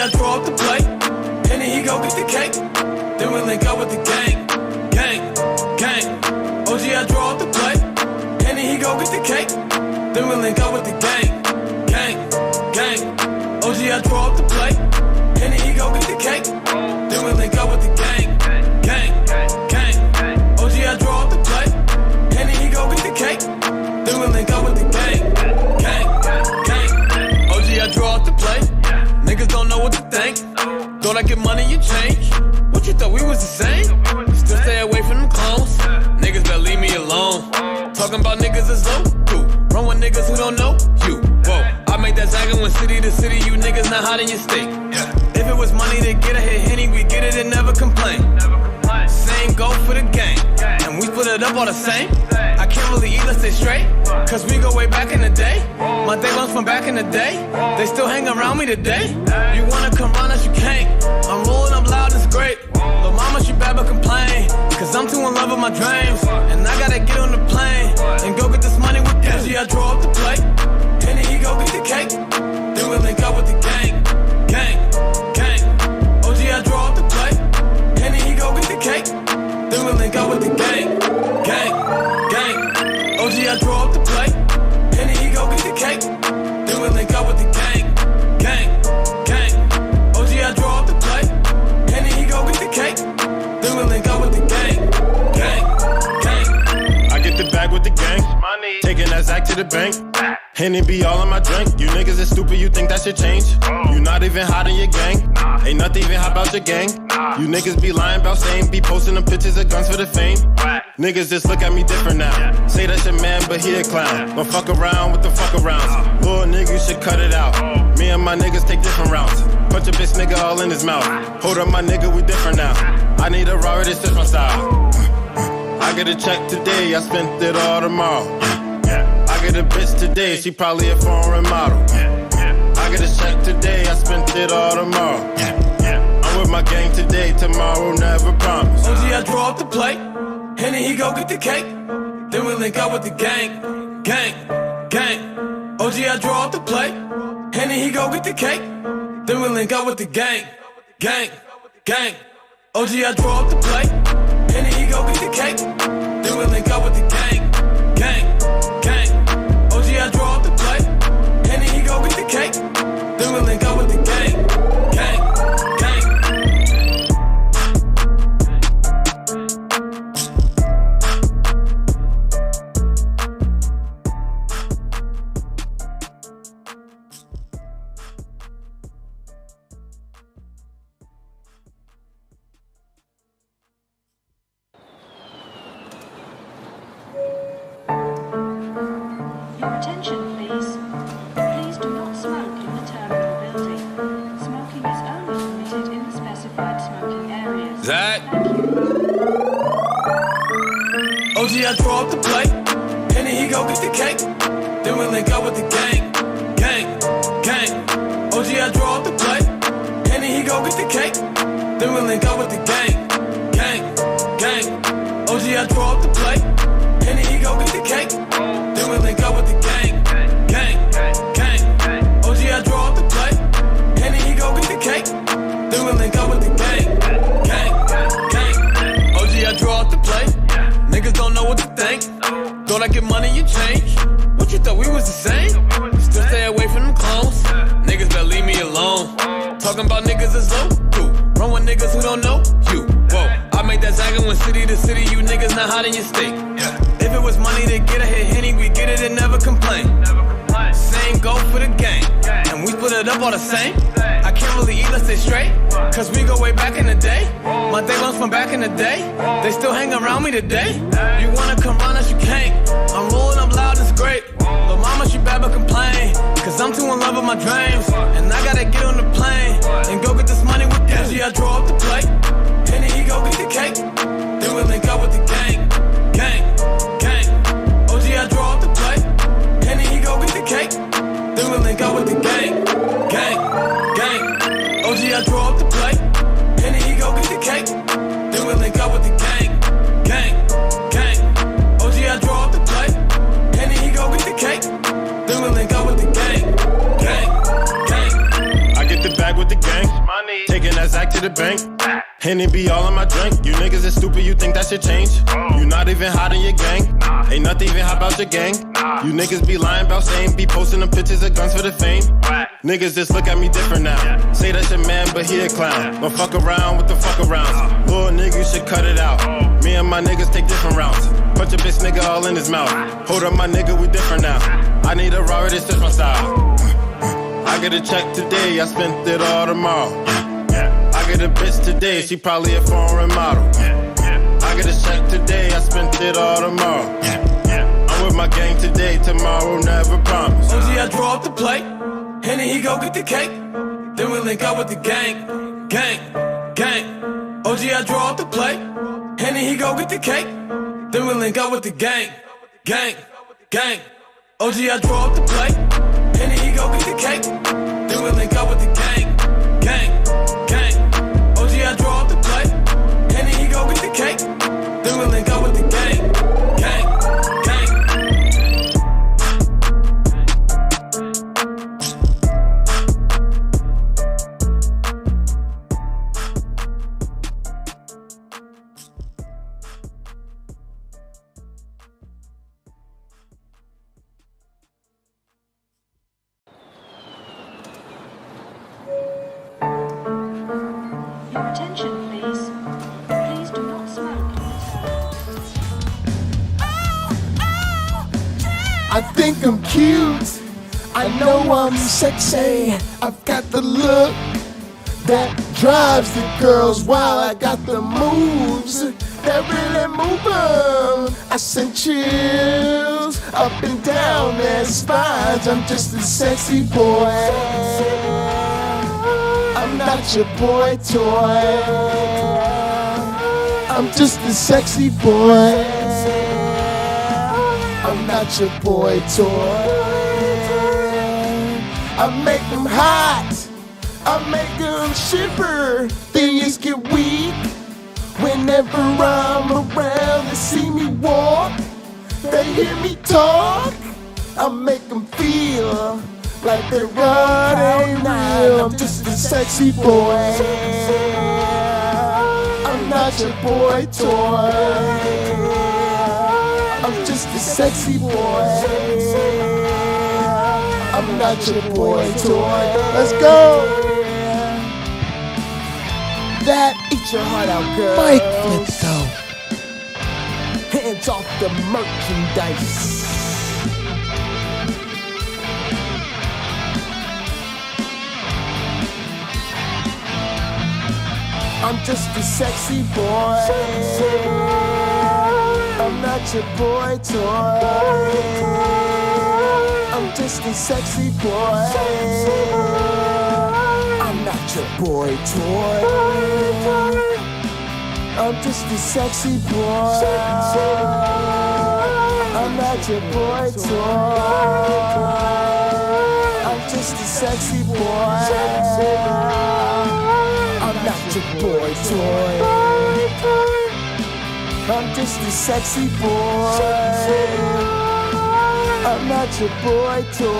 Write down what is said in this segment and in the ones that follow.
I draw up the plate, and then he go get the cake. Then we link up with the gang, gang, gang. OG, I draw up the plate, and then he go get the cake. Then we link up with the gang, gang, gang. OG, I draw up the plate, and then he go get the cake. Then we link up with the gang, gang, gang. OG, I draw up the plate, and then he go get the cake. Then we link up with the gang, gang, gang. OG, I draw up the plate. Niggas don't know what to think. Thought I get money, you change. What you thought we was the same? Still stay away from them clones. Niggas better leave me alone. Talking about niggas is low. Run with niggas who don't know you. Whoa, I made that zagging when city to city. You niggas not hot in your state. If it was money to get a hit Henny, we get it and never complain. Same go for the gang, and we split it up all the same. I can't really eat, let's stay straight, cause we go way back in the day. My day ones from back in the day, they still hang around me today. You wanna come round us, you can't. I'm rolling up loud, it's great. But mama, she bad but complain, cause I'm too in love with my dreams. And I gotta get on the plane, and go get this money with them. I draw up the plate, and then he go get the cake. Then we link up with the gang, gang, gang. OG, I draw up the plate, and then he go get the cake. Then we link up with the gang, gang, gang. OG, I draw up the plate, and then he go get the cake. Then we link up with the gang, gang, gang. OG, I draw up the plate, and then he go get the cake. Then we link up with the gang, gang, gang. I get the bag with the gang, taking that Zach to the bank. Henny be all in my drink. You niggas is stupid, you think that should change? You not even hot in your gang. Ain't nothing even hot about your gang. You niggas be lying about same. Be posting them pictures of guns for the fame. Niggas just look at me different now. Say that's your man, but he a clown. Don't fuck around with the fuck arounds. Little nigga, you should cut it out. Me and my niggas take different routes. Punch a bitch nigga all in his mouth. Hold up my nigga, we different now. I need a raw, this is my style. I get a check today, I spent it all tomorrow. I get a bitch today, she probably a foreign model. I get a check today, I spent it all tomorrow. I'm with my gang today, tomorrow never promise. OG, I draw up the plate, and then he go get the cake. Then we link up with the gang, gang, gang. OG, I draw up the plate, and then he go get the cake. Then we link up with the gang, gang, gang. OG, I draw up the plate, and then he go get the cake. Then we link up with the gang, gang, gang. OG, I draw up the plate, and then he go get the cake. Then we link up with the gang, gang, gang. Your attention, please. Please do not smoke in the terminal building. Smoking is only permitted in the specified smoking areas. Zach. Thank you. OG, I draw up the plate, and then he go get the cake. Then we link up with the gang, gang, gang. OG, I draw up the plate, and then he go get the cake. Then we link up with the gang, gang, gang. OG, I draw up the plate, and then he go get the cake. Then we link up with the gang, gang, gang. OG, I draw up the plate, and then he go get the cake. Then we link up with the gang, gang, gang. OG, I draw up the plate. Niggas don't know what to think. Thought I get money, you change. What you thought we was the same? Still stay away from them clones. Niggas better leave me alone. Talking about niggas is low. Run with niggas who don't know you. Whoa, I made that zagging when city to city. You niggas not hot in your state. If it was money to get a hit Henny, we get it and never complain. Same go for the gang, and we split it up all the same. I can't really eat, let's stay straight, cause we go way back in the day. My day ones from back in the day, they still hang around me today. You wanna come round us, you can't. I'm rolling up loud, it's great. But mama, she bad but complain, cause I'm too in love with my dreams. And I gotta get on the plane, and go get this money with them. I draw up the plate, and then he go get the cake. Then we link up with the gang, gang, gang. OG, I draw up the plate, and then he go get the cake. Then we link up with the gang, gang, gang. OG, I draw up the plate, and then he go get the cake. Then we link up with the gang, gang, gang. OG, I draw up the plate, and then he go get the cake. Then we link up with the gang, gang, gang. I get the bag with the gang, to the bank. Henny be all in my drink. You niggas is stupid, you think that shit change? You not even hot in your gang. Ain't nothing even hot about your gang. You niggas be lying about same. Be posting them pictures of guns for the fame. Niggas just look at me different now. Say that's your man, but he a clown. Don't fuck around with the fuck arounds. Little nigga, you should cut it out. Me and my niggas take different routes. Punch a bitch nigga all in his mouth. Hold up my nigga, we different now. I need a Robert, this is my style. I get a check today, I spent it all tomorrow. I get a bitch today, she probably a foreign model. I get a check today, I spent it all tomorrow. I'm with my gang today, tomorrow never promise. OG, I draw up the plate, Henny, he go get the cake. Then we link up with the gang, gang, gang. OG, I draw up the plate, Henny, he go get the cake. Then we link up with the gang, gang, gang. OG, I draw up the plate, Henny, he go get the cake. Then we link up with the gang, gang, gang. OG, I draw up the plate, Henny, he go get the cake. Then we link up with the gang, gang, gang. Your attention, please. Please do not smoke in the I think I'm cute. I know I'm sexy. I've got the look that drives the girls wild. I got the moves that really move them. I send chills up and down their spines. I'm just a sexy boy. I'm not your boy toy. I'm just a sexy boy. I'm not your boy toy. I make them hot. I make them shiver. Things get weak whenever I'm around. They see me walk. They hear me talk. I make them feel like they're running real. I'm just a sexy boy. I'm not your boy toy. I'm just a sexy boy. I'm not your boy toy. Let's go. That eat your heart out, girl. Mike Flipso. Hands off the merchandise. I'm just a sexy boy. I'm not your boy toy. I'm just a sexy boy. I'm not your boy toy. I'm just a sexy boy. I'm not your boy toy. I'm just a sexy boy. I'm not your boy toy. I'm just a sexy boy. I'm not your boy toy.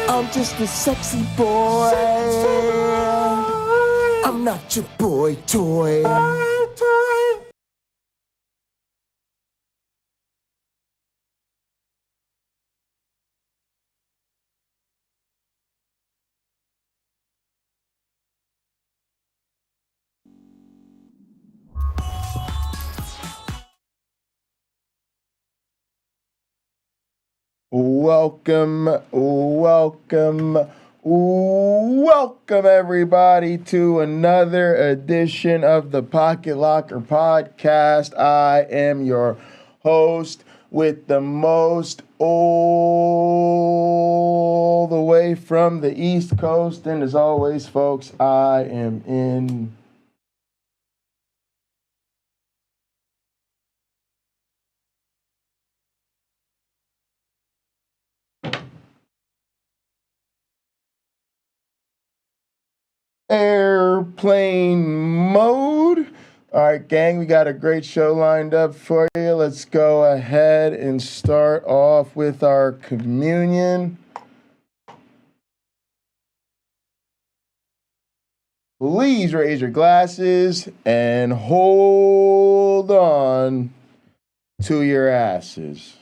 I'm just a sexy boy. I'm not your boy toy. Welcome everybody to another edition of the Pocket Locker Podcast. I am your host with the most, all the way from the East Coast. And as always, folks, I am in airplane mode. All right, gang, we got a great show lined up for you. Let's go ahead and start off with our communion. please raise your glasses and hold on to your asses.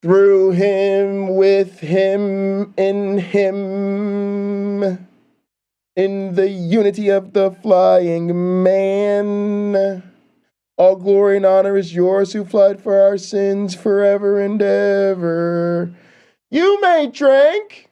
Through him, with him, in the unity of the flying man. All glory and honor is yours who fled for our sins forever and ever. You may drink.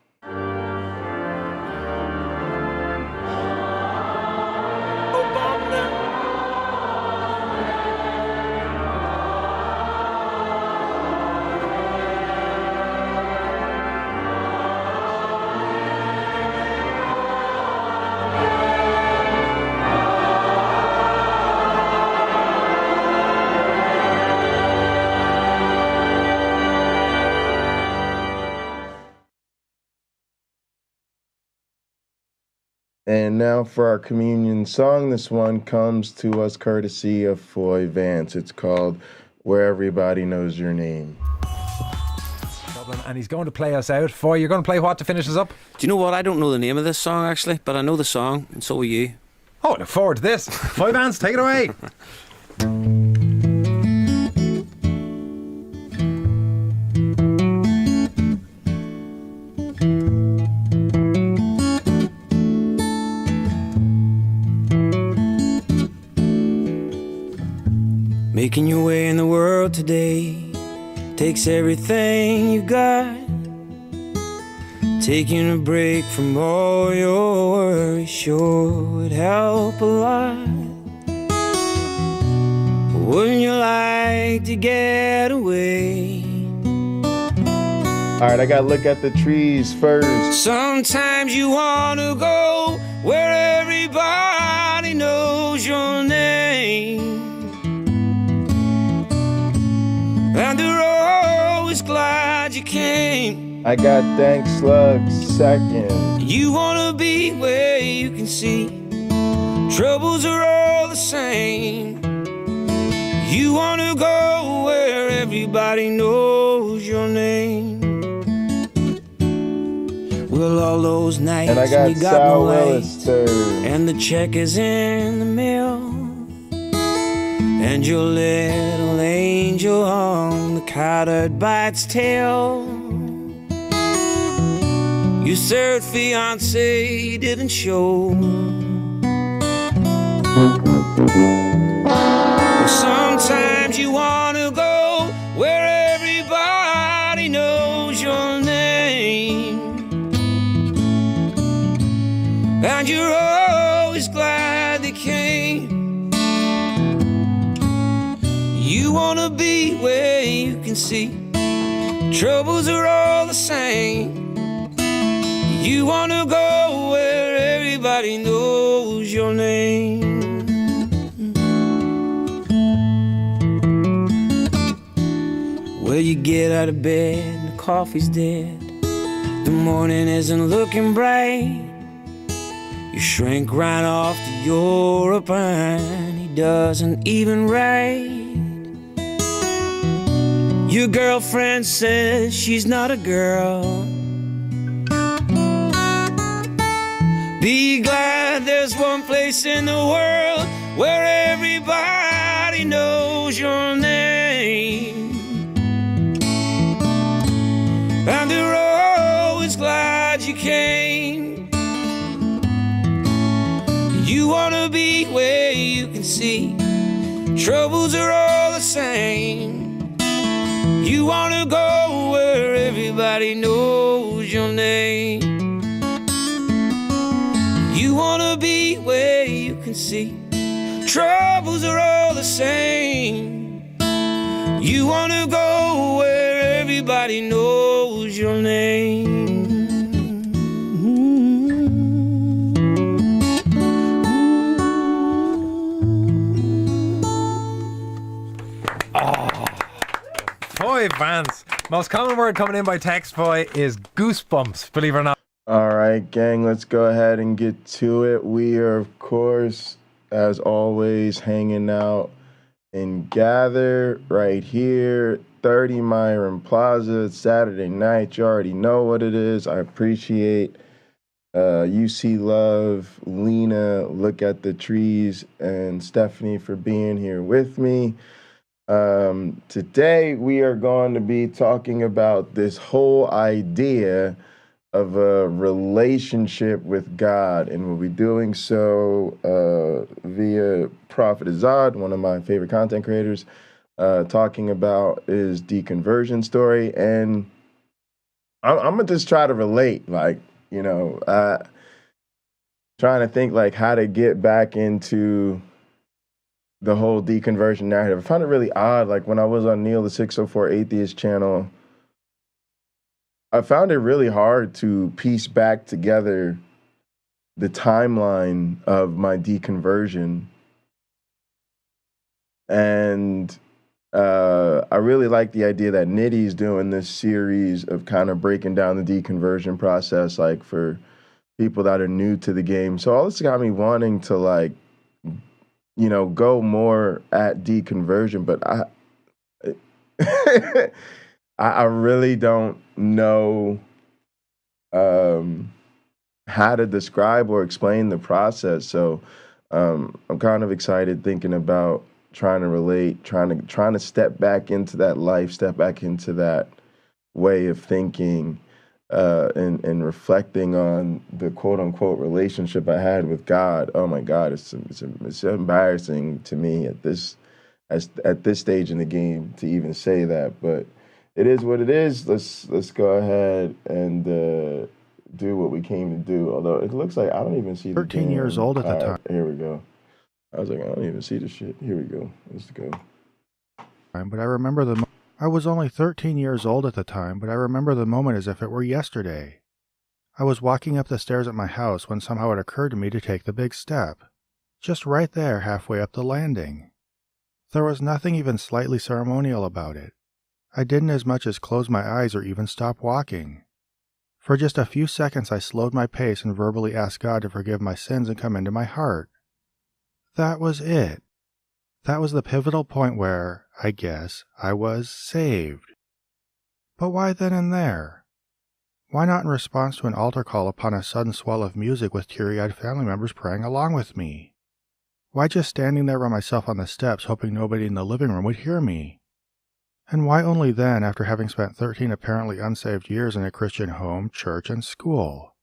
And now for our communion song. This one comes to us courtesy of Foy Vance. It's called Where Everybody Knows Your Name. Dublin, and he's going to play us out. Foy, you're going to play what to finish us up? Do you know what? I don't know the name of this song, actually, but I know the song, and so will you. Oh, I look forward to this. Foy Vance, take it away. Making your way in the world today takes everything you got. Taking a break from all your worries sure would help a lot. Wouldn't you like to get away? All right, I gotta look at the trees first. Sometimes you want to go where everybody knows your name. And they're always glad you came. I got Dank Slug second. You wanna be where you can see troubles are all the same. You wanna go where everybody knows your name. Well, all those nights And I got you got Sal no Willis lights, third. and the check is in the mail, and your little angel on the countered by its tail. Your third fiancé didn't show. Well, sometimes you wanna go where everybody knows your name, and you're always glad they came. You wanna be where you can see troubles are all the same. You wanna go where everybody knows your name. Well, you get out of bed and the coffee's dead. The morning isn't looking bright. You shrink right off to Europe and he doesn't even write. Your girlfriend says she's not a girl. Be glad there's one place in the world where everybody knows your name, and they're always glad you came. You wanna be where you can see troubles are all the same. You wanna go where everybody knows your name. You wanna be where you can see troubles are all the same. You wanna go where everybody knows your name. Foy Vance. Most common word coming in by text, Foy, is goosebumps, believe it or not. All right, gang, let's go ahead and get to it. We are, of course, as always, hanging out in Gather right here 8:30 Myron Plaza. It's Saturday night. You already know what it is. I appreciate UC Love, Lena, Look at the Trees, and Stephanie for being here with me. Today we are going to be talking about this whole idea of a relationship with God, and we'll be doing so via Prophet Azad, one of my favorite content creators, talking about his deconversion story. And I'm gonna just try to relate, like, trying to think like how to get back into the whole deconversion narrative. I found it really odd, like when I was on Neil the 604 Atheist channel, I found it really hard to piece back together the timeline of my deconversion. And I really like the idea that Nitty's doing this series of kind of breaking down the deconversion process, like for people that are new to the game. So all this got me wanting to, like, go more at deconversion, but I really don't know how to describe or explain the process. So I'm kind of excited thinking about trying to relate, trying to step back into that life, step back into that way of thinking, and reflecting on the quote unquote relationship I had with God. Oh my God, it's embarrassing to me at this stage in the game to even say that, but it is what it is. Let's go ahead and do what we came to do. Although it looks like I don't even see 13 years old at the time. Here we go. I was like, I don't even see the shit. Here we go. Let's go. But I remember I was only 13 years old at the time, but I remember the moment as if it were yesterday. I was walking up the stairs at my house when somehow it occurred to me to take the big step. Just right there, halfway up the landing. There was nothing even slightly ceremonial about it. I didn't as much as close my eyes or even stop walking. For just a few seconds I slowed my pace and verbally asked God to forgive my sins and come into my heart. That was it. That was the pivotal point where, I guess, I was saved. But why then and there? Why not in response to an altar call upon a sudden swell of music with teary-eyed family members praying along with me? Why just standing there by myself on the steps hoping nobody in the living room would hear me? And why only then, after having spent 13 apparently unsaved years in a Christian home, church, and school?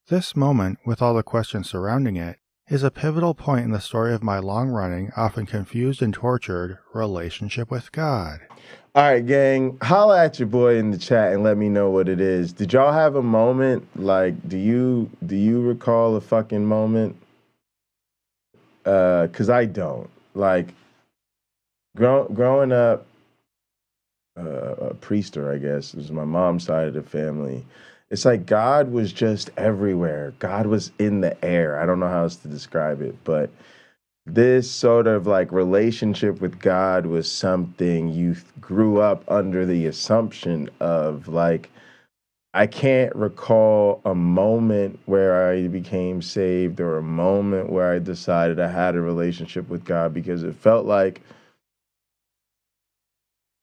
This moment, with all the questions surrounding it, is a pivotal point in the story of my long-running, often confused and tortured, relationship with God. All right, gang, holla at your boy in the chat and let me know what it is. Did y'all have a moment? Like, do you recall a fucking moment? Because I don't. Like, growing up, a priester, I guess, it was my mom's side of the family. It's like God was just everywhere. God was in the air. I don't know how else to describe it, but this sort of like relationship with God was something you grew up under the assumption of. Like, I can't recall a moment where I became saved or a moment where I decided I had a relationship with God, because it felt like,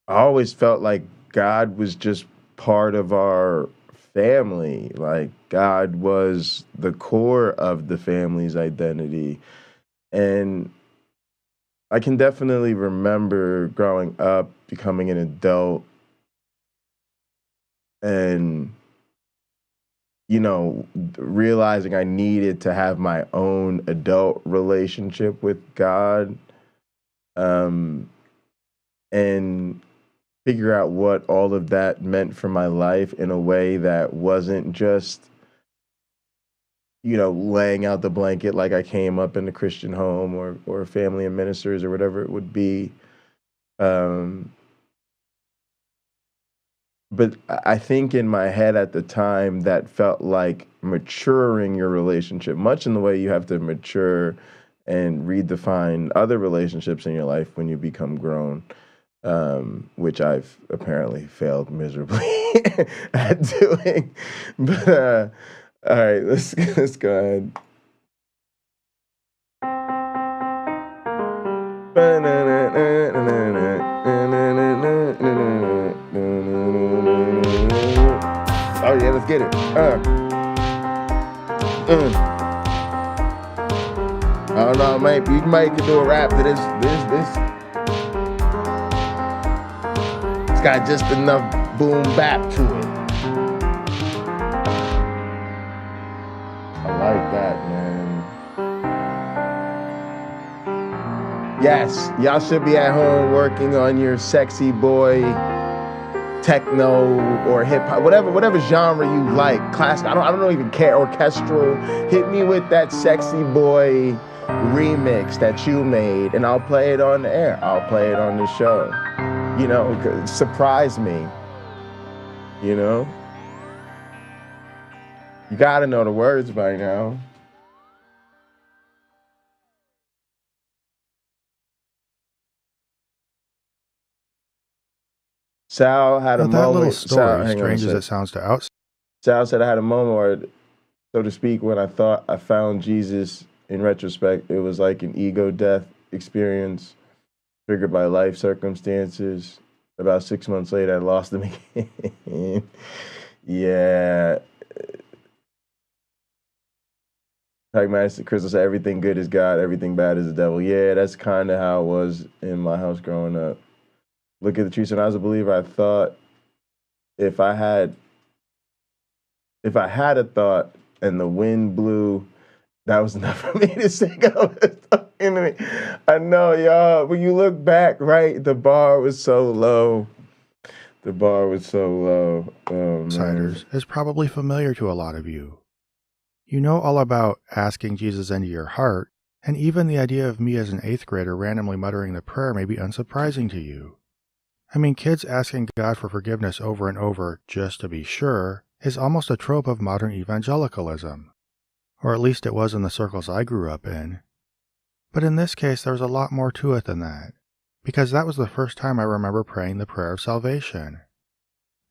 I always felt like God was just part of our family. Like, God was the core of the family's identity. And I can definitely remember growing up, becoming an adult, and, realizing I needed to have my own adult relationship with God, and figure out what all of that meant for my life in a way that wasn't just, laying out the blanket like I came up in a Christian home or a family of ministers or whatever it would be. But I think in my head at the time that felt like maturing your relationship, much in the way you have to mature and redefine other relationships in your life when you become grown. Which I've apparently failed miserably at doing. But all right, let's go ahead. Yeah, let's get it. I don't know, mate. You might could do a rap to this. It's got just enough boom bap to it. I like that, man. Yes, y'all should be at home working on your sexy boy techno or hip hop, whatever genre you like. Classic. I don't even care. Orchestral. Hit me with that sexy boy remix that you made, and I'll play it on the air. I'll play it on the show. You know, surprise me. You know, you gotta know the words by now. Sal had a That moment. little story, Sal, strange as it sounds to outside. Sal said I had a moment where, so to speak, when I thought I found Jesus. In retrospect, it was like an ego death experience triggered by life circumstances. About 6 months later, I lost him again. Yeah. Pakman, Crystal said, everything good is God, everything bad is the devil. Yeah, that's kind of how it was in my house growing up. Look at the truth. When I was a believer, I thought if I had a thought and the wind blew, that was enough for me to sing up. I know, y'all. When you look back, right, the bar was so low. Outsiders is probably familiar to a lot of you. You know all about asking Jesus into your heart, and even the idea of me as an 8th grader randomly muttering the prayer may be unsurprising to you. I mean, kids asking God for forgiveness over and over, just to be sure, is almost a trope of modern evangelicalism. Or at least it was in the circles I grew up in. But in this case, there was a lot more to it than that, because that was the first time I remember praying the prayer of salvation.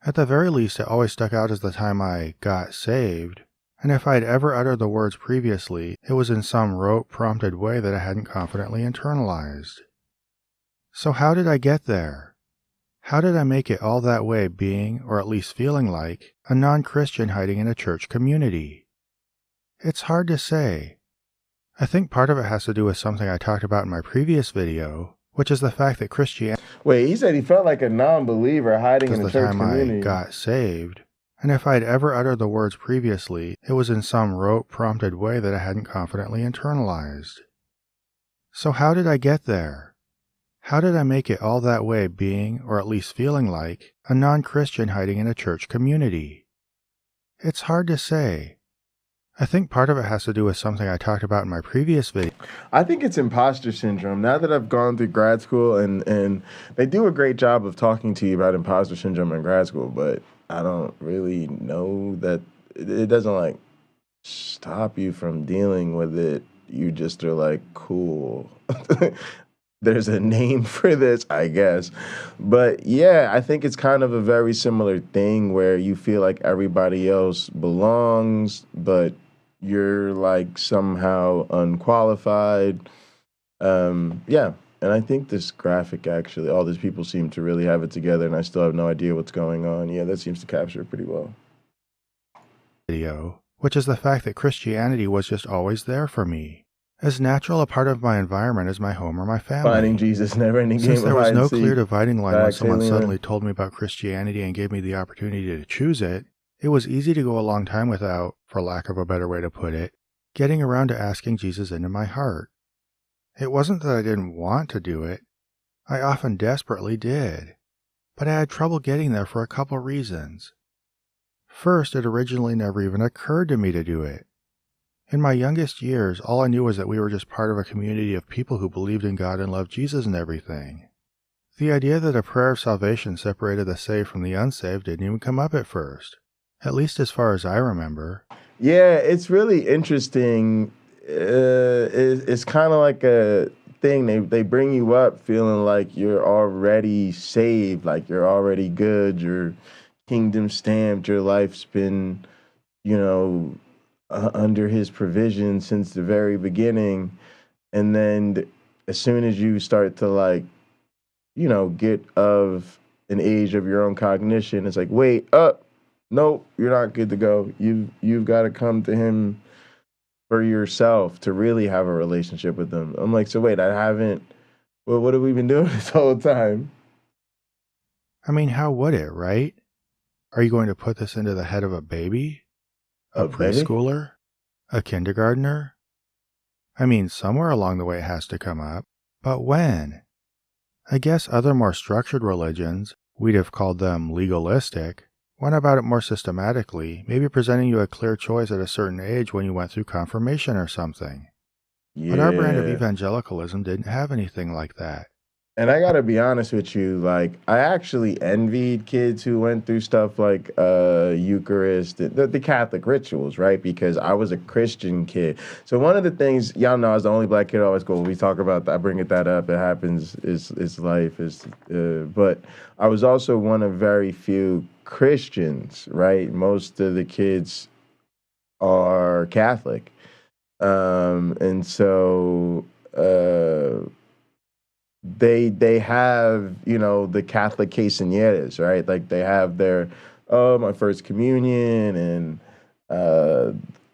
At the very least, it always stuck out as the time I got saved, and if I had ever uttered the words previously, it was in some rote-prompted way that I hadn't confidently internalized. So how did I get there? How did I make it all that way being, or at least feeling like, a non-Christian hiding in a church community? It's hard to say. I think part of it has to do with something I talked about in my previous video, which is the fact that Christianity... Wait, he said he felt like a non-believer hiding in the church community. The time I got saved, and if I had ever uttered the words previously, it was in some rote-prompted way that I hadn't confidently internalized. So how did I get there? How did I make it all that way being, or at least feeling like, a non-Christian hiding in a church community? It's hard to say. I think part of it has to do with something I talked about in my previous video. I think it's imposter syndrome. Now that I've gone through grad school, and they do a great job of talking to you about imposter syndrome in grad school, but I don't really know that it doesn't like stop you from dealing with it. You just are like, cool. There's a name for this, I guess. But yeah, I think it's kind of a very similar thing where you feel like everybody else belongs, but you're like somehow unqualified. Yeah, and I think this graphic actually, all these people seem to really have it together, and I still have no idea what's going on. Yeah, that seems to capture it pretty well. Video, which is the fact that Christianity was just always there for me. As natural a part of my environment as my home or my family. Finding Jesus, never ending game. Since there was no clear dividing line when someone suddenly told me about Christianity and gave me the opportunity to choose it, it was easy to go a long time without, for lack of a better way to put it, getting around to asking Jesus into my heart. It wasn't that I didn't want to do it. I often desperately did. But I had trouble getting there for a couple reasons. First, it originally never even occurred to me to do it. In my youngest years, all I knew was that we were just part of a community of people who believed in God and loved Jesus and everything. The idea that a prayer of salvation separated the saved from the unsaved didn't even come up at first, at least as far as I remember. Yeah, it's really interesting. It's kind of like a thing. They bring you up feeling like you're already saved, like you're already good, you're kingdom stamped, your life's been, under his provision since the very beginning. And then as soon as you start to get of an age of your own cognition, it's like, wait up, nope, you're not good to go. You've got to come to him for yourself to really have a relationship with him. I'm like, so wait, I haven't. Well, what have we been doing this whole time? I mean, how would it, right? Are you going to put this into the head of a baby? A preschooler? A kindergartner? I mean, somewhere along the way it has to come up. But when? I guess other more structured religions, we'd have called them legalistic, went about it more systematically, maybe presenting you a clear choice at a certain age when you went through confirmation or something. Yeah. But our brand of evangelicalism didn't have anything like that. And I gotta be honest with you, like, I actually envied kids who went through stuff like Eucharist, the Catholic rituals, right? Because I was a Christian kid. So one of the things, y'all know, I was the only black kid at always school. We talk about that, I bring that up. It happens, it's life. But I was also one of very few Christians, right? Most of the kids are Catholic. And so... They have, you know, the Catholic quinceañeras, right? Like they have their, my first communion, and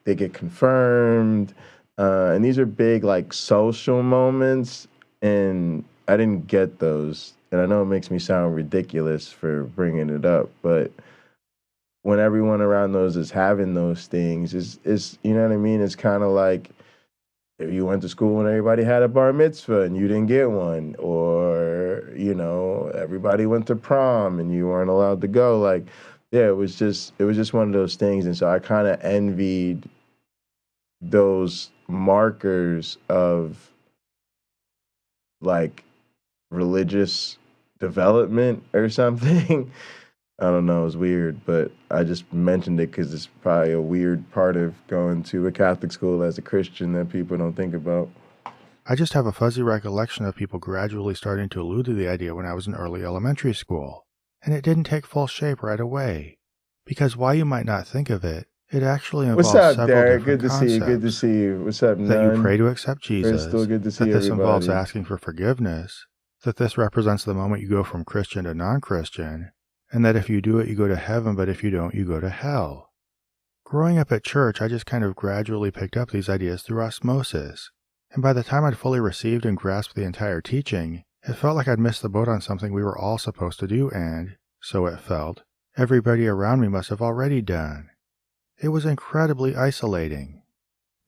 they get confirmed. And these are big, like, social moments, and I didn't get those. And I know it makes me sound ridiculous for bringing it up, but when everyone around those is having those things, is you know what I mean? It's kind of like, if you went to school and everybody had a bar mitzvah and you didn't get one, or, you know, everybody went to prom and you weren't allowed to go, like, yeah, it was just one of those things. And so I kind of envied those markers of, like, religious development or something. I don't know, it's weird, but I just mentioned it because it's probably a weird part of going to a Catholic school as a Christian that people don't think about. I just have a fuzzy recollection of people gradually starting to allude to the idea when I was in early elementary school, and it didn't take full shape right away. Because while you might not think of it, it actually involves several several Derek? different Good to concepts. see you. Good to see you. What's up, That Nun? you pray to accept Jesus, Crystal, good to see that this everybody. involves asking for forgiveness, that this represents the moment you go from Christian to non-Christian, and that if you do it, you go to heaven, but if you don't, you go to hell. Growing up at church, I just kind of gradually picked up these ideas through osmosis, and by the time I'd fully received and grasped the entire teaching, it felt like I'd missed the boat on something we were all supposed to do and, so it felt, everybody around me must have already done. It was incredibly isolating.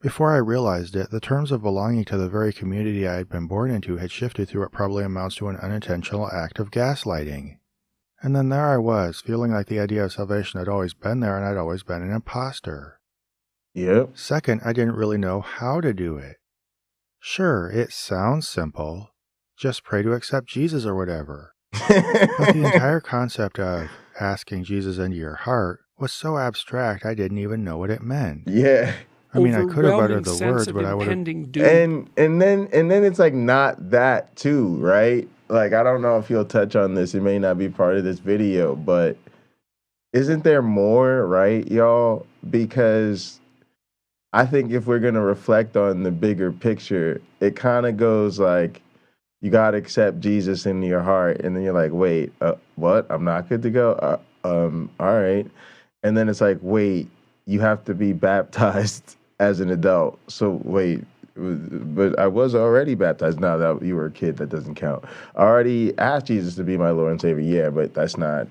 Before I realized it, the terms of belonging to the very community I had been born into had shifted through what probably amounts to an unintentional act of gaslighting. And then there I was, feeling like the idea of salvation had always been there and I'd always been an imposter. Yep. Second, I didn't really know how to do it. Sure, it sounds simple. Just pray to accept Jesus or whatever. But the entire concept of asking Jesus into your heart was so abstract I didn't even know what it meant. Yeah. I mean, I could have uttered the words, but I would have... And then it's like not that too, right? Like, I don't know if you'll touch on this. It may not be part of this video, but isn't there more, right, y'all? Because I think if we're going to reflect on the bigger picture, it kind of goes like, you got to accept Jesus into your heart. And then you're like, wait, what? I'm not good to go? All right. And then it's like, wait, you have to be baptized as an adult. So wait, but I was already baptized. Now that you were a kid, that doesn't count. I already asked Jesus to be my Lord and Savior. Yeah, but that's not,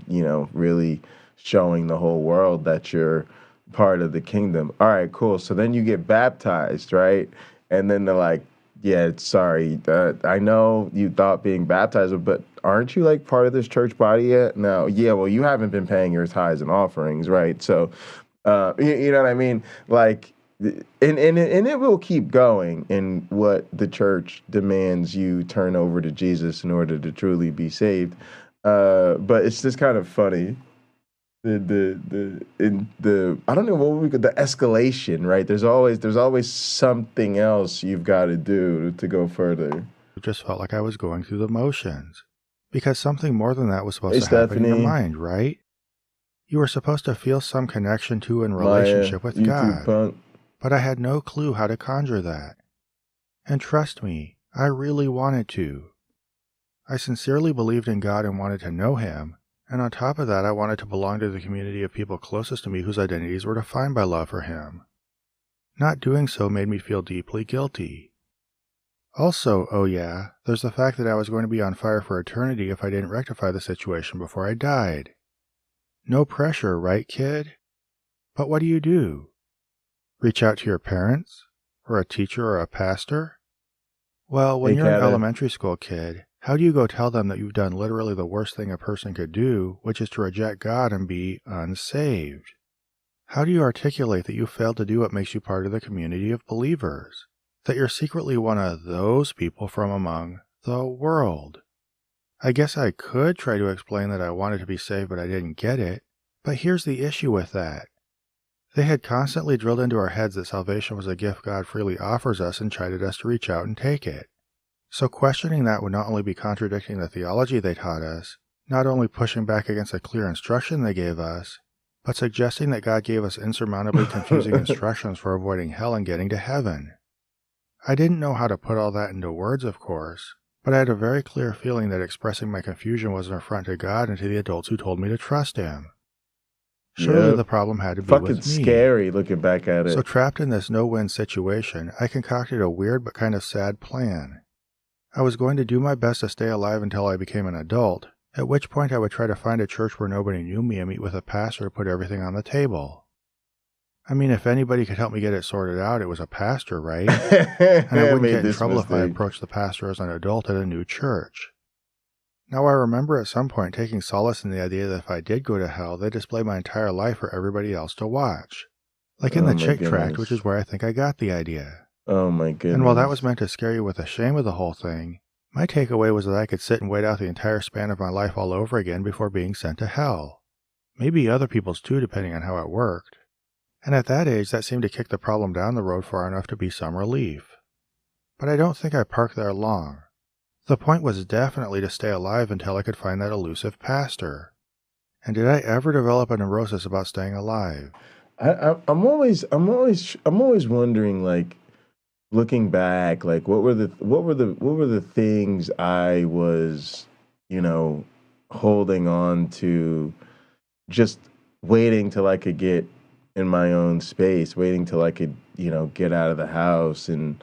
you know, really showing the whole world that you're part of the kingdom. All right, cool. So then you get baptized, right? And then they're like, yeah, sorry, I know you thought being baptized, but aren't you like part of this church body yet? No. Yeah, well, you haven't been paying your tithes and offerings, right? So, you know what I mean? Like, and it will keep going in what the church demands you turn over to Jesus in order to truly be saved. But it's just kind of funny. I don't know what we could, the escalation, right? There's always something else you've got to do to go further. It just felt like I was going through the motions. Because something more than that was supposed to happen in your mind, right? You were supposed to feel some connection to and relationship with God. Punk. But I had no clue how to conjure that. And trust me, I really wanted to. I sincerely believed in God and wanted to know Him, And on top of that, I wanted to belong to the community of people closest to me whose identities were defined by love for him. Not doing so made me feel deeply guilty. Also, oh yeah, there's the fact that I was going to be on fire for eternity if I didn't rectify the situation before I died. No pressure, right, kid? But what do? Reach out to your parents? Or a teacher or a pastor? Well, when you're an elementary school kid, how do you go tell them that you've done literally the worst thing a person could do, which is to reject God and be unsaved? How do you articulate that you failed to do what makes you part of the community of believers? That you're secretly one of those people from among the world? I guess I could try to explain that I wanted to be saved but I didn't get it, but here's the issue with that. They had constantly drilled into our heads that salvation was a gift God freely offers us and chided us to reach out and take it. So questioning that would not only be contradicting the theology they taught us, not only pushing back against the clear instruction they gave us, but suggesting that God gave us insurmountably confusing instructions for avoiding hell and getting to heaven. I didn't know how to put all that into words, of course, but I had a very clear feeling that expressing my confusion was an affront to God and to the adults who told me to trust Him. Surely the problem had to be with me. Fucking scary looking back at it. So trapped in this no-win situation, I concocted a weird but kind of sad plan. I was going to do my best to stay alive until I became an adult, at which point I would try to find a church where nobody knew me and meet with a pastor to put everything on the table. I mean, if anybody could help me get it sorted out, it was a pastor, right? And I wouldn't get in trouble if I approached the pastor as an adult at a new church. Now I remember at some point taking solace in the idea that if I did go to hell, they'd display my entire life for everybody else to watch. Like in the Chick Tract, which is where I think I got the idea. Oh my goodness. And while that was meant to scare you with the shame of the whole thing, my takeaway was that I could sit and wait out the entire span of my life all over again before being sent to hell. Maybe other people's too, depending on how it worked. And at that age, that seemed to kick the problem down the road far enough to be some relief. But I don't think I parked there long. The point was definitely to stay alive until I could find that elusive pastor. And did I ever develop a neurosis about staying alive? I'm always wondering, like, looking back, like what were the things I was, holding on to, just waiting till I could get in my own space, waiting till I could, get out of the house and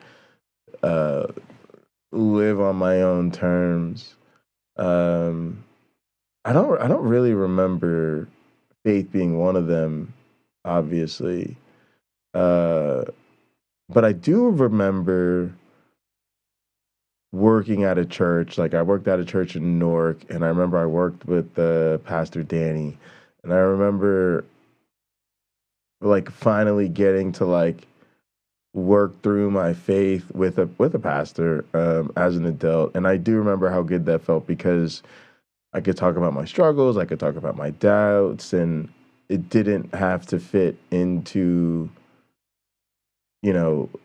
live on my own terms. I don't really remember faith being one of them, obviously. But I do remember working at a church. Like, I worked at a church in Newark, and I remember I worked with Pastor Danny, and I remember like finally getting to like work through my faith with a pastor as an adult. And I do remember how good that felt, because I could talk about my struggles, I could talk about my doubts, and it didn't have to fit into,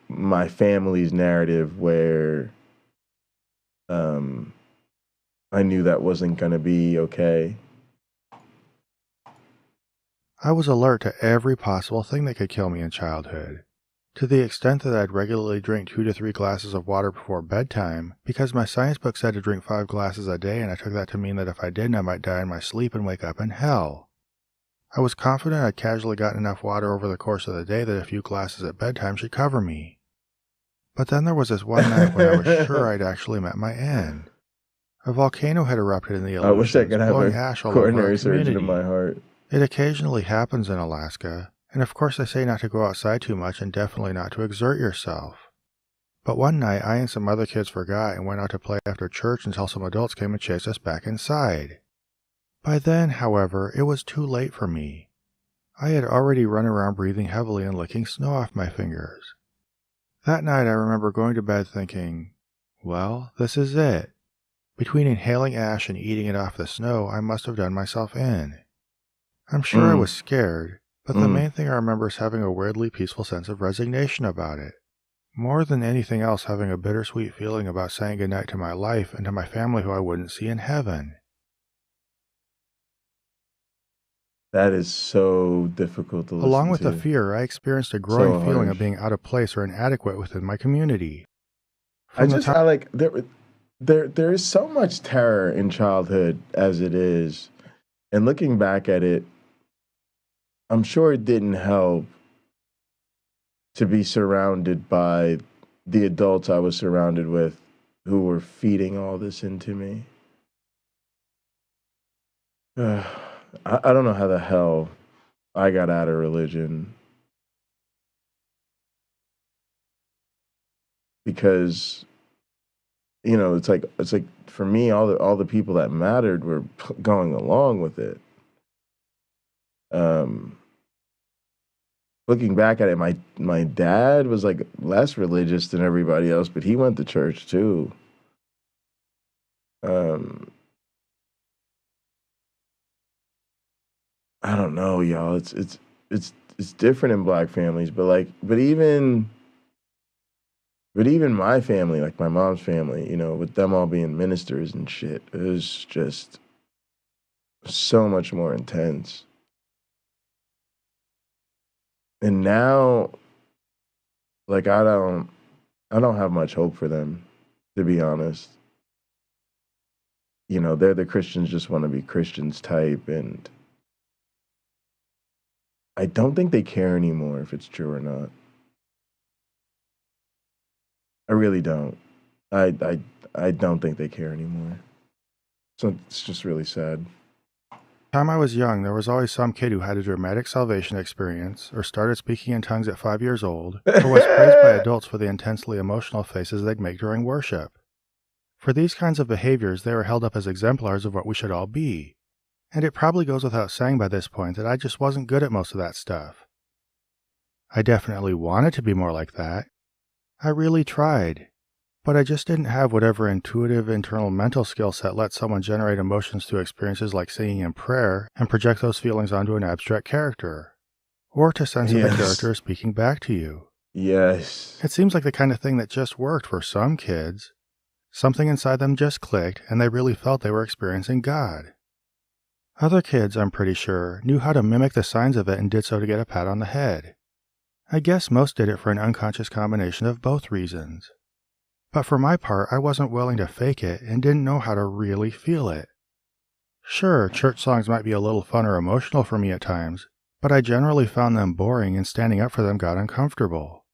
my family's narrative where I knew that wasn't going to be okay. I was alert to every possible thing that could kill me in childhood, to the extent that I'd regularly drink 2 to 3 glasses of water before bedtime, because my science book said to drink 5 glasses a day, and I took that to mean that if I didn't, I might die in my sleep and wake up in hell. I was confident I'd casually gotten enough water over the course of the day that a few glasses at bedtime should cover me. But then there was this one night when I was sure I'd actually met my end. A volcano had erupted in the Aleutians, I wish I could have blowing a ash all over our coronary surgeon community. in my heart. It occasionally happens in Alaska, and of course they say not to go outside too much and definitely not to exert yourself. But one night I and some other kids forgot and went out to play after church until some adults came and chased us back inside. By then, however, it was too late for me. I had already run around breathing heavily and licking snow off my fingers. That night I remember going to bed thinking, well, this is it. Between inhaling ash and eating it off the snow, I must have done myself in. I'm sure I was scared, but the main thing I remember is having a weirdly peaceful sense of resignation about it. More than anything else, having a bittersweet feeling about saying goodnight to my life and to my family who I wouldn't see in heaven. That is so difficult to listen to. Along with the fear, I experienced a growing feeling of being out of place or inadequate within my community. There is so much terror in childhood as it is. And looking back at it, I'm sure it didn't help to be surrounded by the adults I was surrounded with who were feeding all this into me. I don't know how the hell I got out of religion, because it's like for me, all the people that mattered were going along with it. Looking back at it, my dad was like less religious than everybody else, but he went to church too. I don't know, y'all. It's different in black families, but even my family, like my mom's family, with them all being ministers and shit, it was just so much more intense. And now, like, I don't have much hope for them, to be honest. They're the Christians just want to be Christians type, and I don't think they care anymore if it's true or not. I really don't. I don't think they care anymore. So it's just really sad. Time I was young, there was always some kid who had a dramatic salvation experience, or started speaking in tongues at 5 years old, or was praised by adults for the intensely emotional faces they'd make during worship. For these kinds of behaviors, they were held up as exemplars of what we should all be. And it probably goes without saying by this point that I just wasn't good at most of that stuff. I definitely wanted to be more like that. I really tried. But I just didn't have whatever intuitive internal mental skill set lets someone generate emotions through experiences like singing and prayer and project those feelings onto an abstract character. Or to sense that the character is speaking back to you. Yes. It seems like the kind of thing that just worked for some kids. Something inside them just clicked and they really felt they were experiencing God. Other kids, I'm pretty sure, knew how to mimic the signs of it and did so to get a pat on the head. I guess most did it for an unconscious combination of both reasons. But for my part, I wasn't willing to fake it and didn't know how to really feel it. Sure, church songs might be a little fun or emotional for me at times, but I generally found them boring and standing up for them got uncomfortable.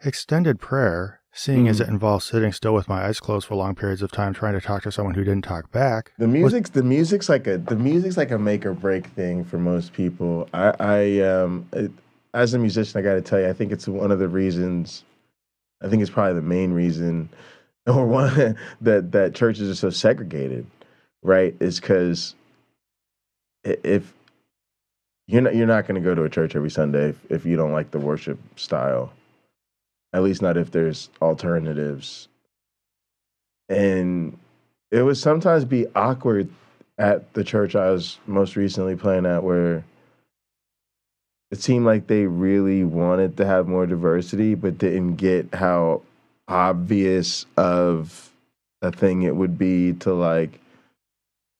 Extended prayer, seeing as it involves sitting still with my eyes closed for long periods of time trying to talk to someone who didn't talk back. The music's like a make or break thing for most people. As a musician, I got to tell you, I think it's one of the reasons. I think it's probably the main reason, or one that churches are so segregated, right? Is because if you're not going to go to a church every Sunday if you don't like the worship style. At least not if there's alternatives. And it would sometimes be awkward at the church I was most recently playing at, where it seemed like they really wanted to have more diversity, but didn't get how obvious of a thing it would be to, like,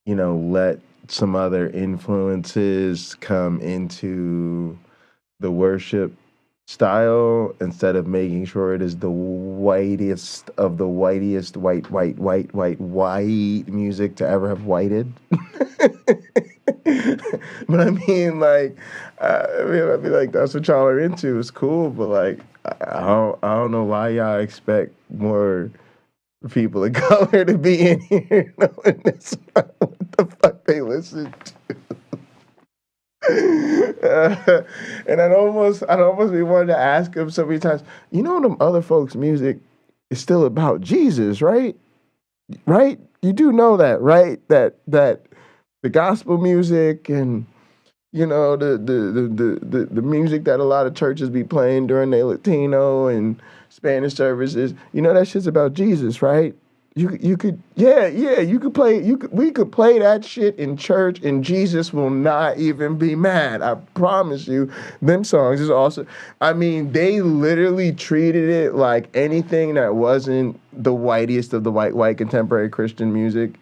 let some other influences come into the worship style instead of making sure it is the whitest of the whitest white music to ever have whited. But I mean, like, I'd be like, that's what y'all are into. It's cool, but like, I don't know why y'all expect more people of color to be in here knowing that's not what the fuck they listen to. And I'd almost be wanting to ask him so many times, them other folks' music is still about Jesus, right? Right? You do know that, right? That the gospel music and the music that a lot of churches be playing during their Latino and Spanish services, that shit's about Jesus, right? We could play that shit in church and Jesus will not even be mad. I promise you, them songs is also, I mean, they literally treated it like anything that wasn't the whitest of the white contemporary Christian music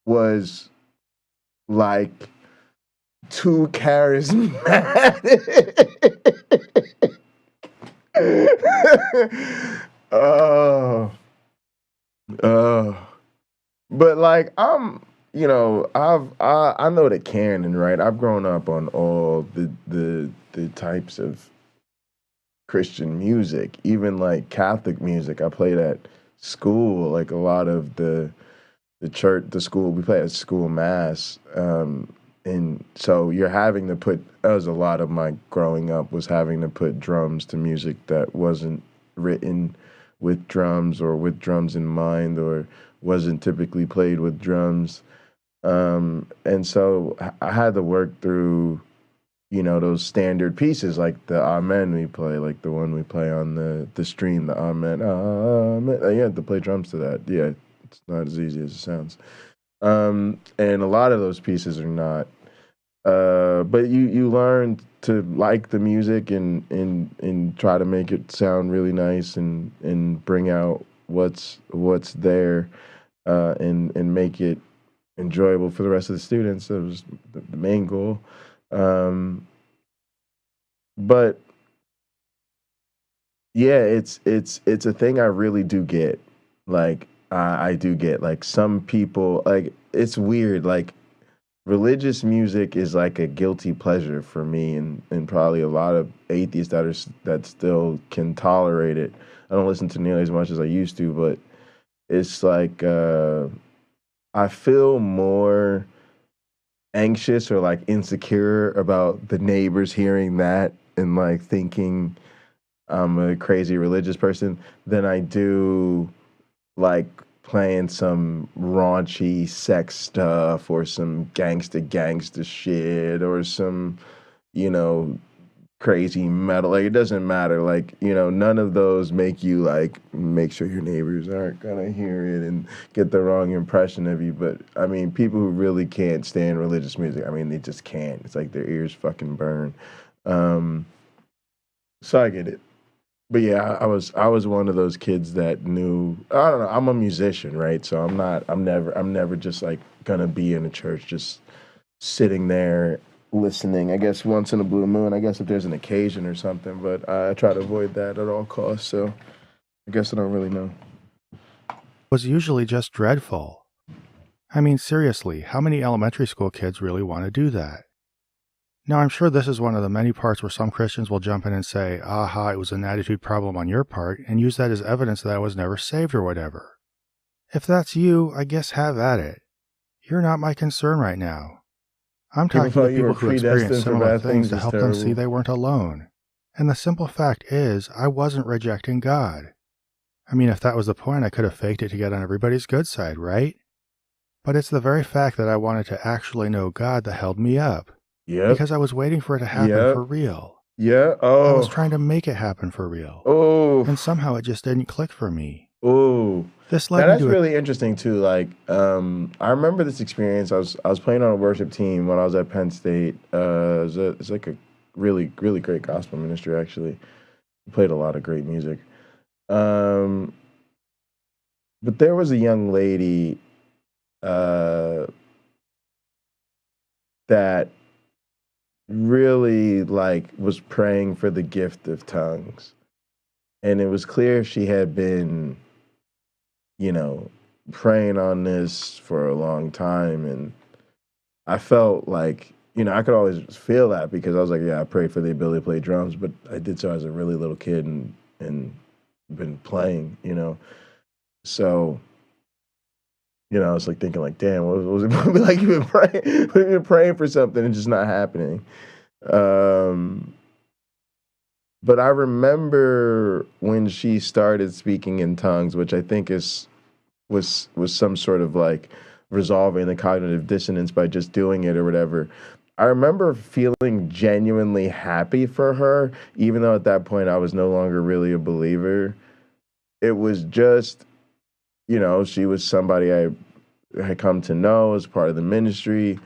was like too charismatic. Oh. But like, I'm you know, I know the canon, right? I've grown up on all the types of Christian music, even like Catholic music. I played at school, like a lot of the church, the school we play at school mass, and so you're having to put. That was a lot of my growing up was having to put drums to music that wasn't written with drums or with drums in mind or wasn't typically played with drums. And so I had to work through, you know, those standard pieces like the Amen we play, like the one we play on the stream, the Amen, Amen. You have to play drums to that. Yeah, it's not as easy as it sounds. And a lot of those pieces are not. But you learn to like the music and try to make it sound really nice and bring out what's there, and make it enjoyable for the rest of the students. That was the main goal. But yeah, it's a thing I really do get. Like I do get like some people like it's weird. Like religious music is like a guilty pleasure for me and probably a lot of atheists that still can tolerate it. I don't listen to nearly as much as I used to, but it's like I feel more anxious or like insecure about the neighbors hearing that and like thinking I'm a crazy religious person than I do like playing some raunchy sex stuff or some gangsta shit or some, you know, crazy metal. Like it doesn't matter. Like, you know, none of those make you like make sure your neighbors aren't gonna hear it and get the wrong impression of you. But I mean, people who really can't stand religious music, I mean, they just can't. It's like their ears fucking burn. So I get it. But yeah, I was one of those kids that knew. I don't know. I'm a musician, right? So I'm never just like gonna be in a church, just sitting there listening. I guess once in a blue moon. I guess if there's an occasion or something, but I try to avoid that at all costs. So I guess I don't really know. Was usually just dreadful. I mean, seriously, how many elementary school kids really want to do that? Now, I'm sure this is one of the many parts where some Christians will jump in and say, aha, it was an attitude problem on your part, and use that as evidence that I was never saved or whatever. If that's you, I guess have at it. You're not my concern right now. I'm talking to people who experience similar things to help them see they weren't alone. And the simple fact is, I wasn't rejecting God. I mean, if that was the point, I could have faked it to get on everybody's good side, right? But it's the very fact that I wanted to actually know God that held me up. Yeah. Because I was waiting for it to happen for real. Yeah. Oh. I was trying to make it happen for real. Oh. And somehow it just didn't click for me. Oh. This led now me that's to really interesting too. Like, I remember this experience. I was playing on a worship team when I was at Penn State. It's like a really great gospel ministry actually. We played a lot of great music. But there was a young lady that really like was praying for the gift of tongues, and it was clear she had been, you know, praying on this for a long time. And I felt like, you know, I could always feel that because I was like, yeah, I prayed for the ability to play drums, but I did so as a really little kid and been playing, you know. So, you know, I was like thinking like, damn, what was it like you've been praying for something and just not happening. But I remember when she started speaking in tongues, which I think was some sort of like resolving the cognitive dissonance by just doing it or whatever. I remember feeling genuinely happy for her, even though at that point I was no longer really a believer. It was just, you know, she was somebody I had come to know as part of the ministry.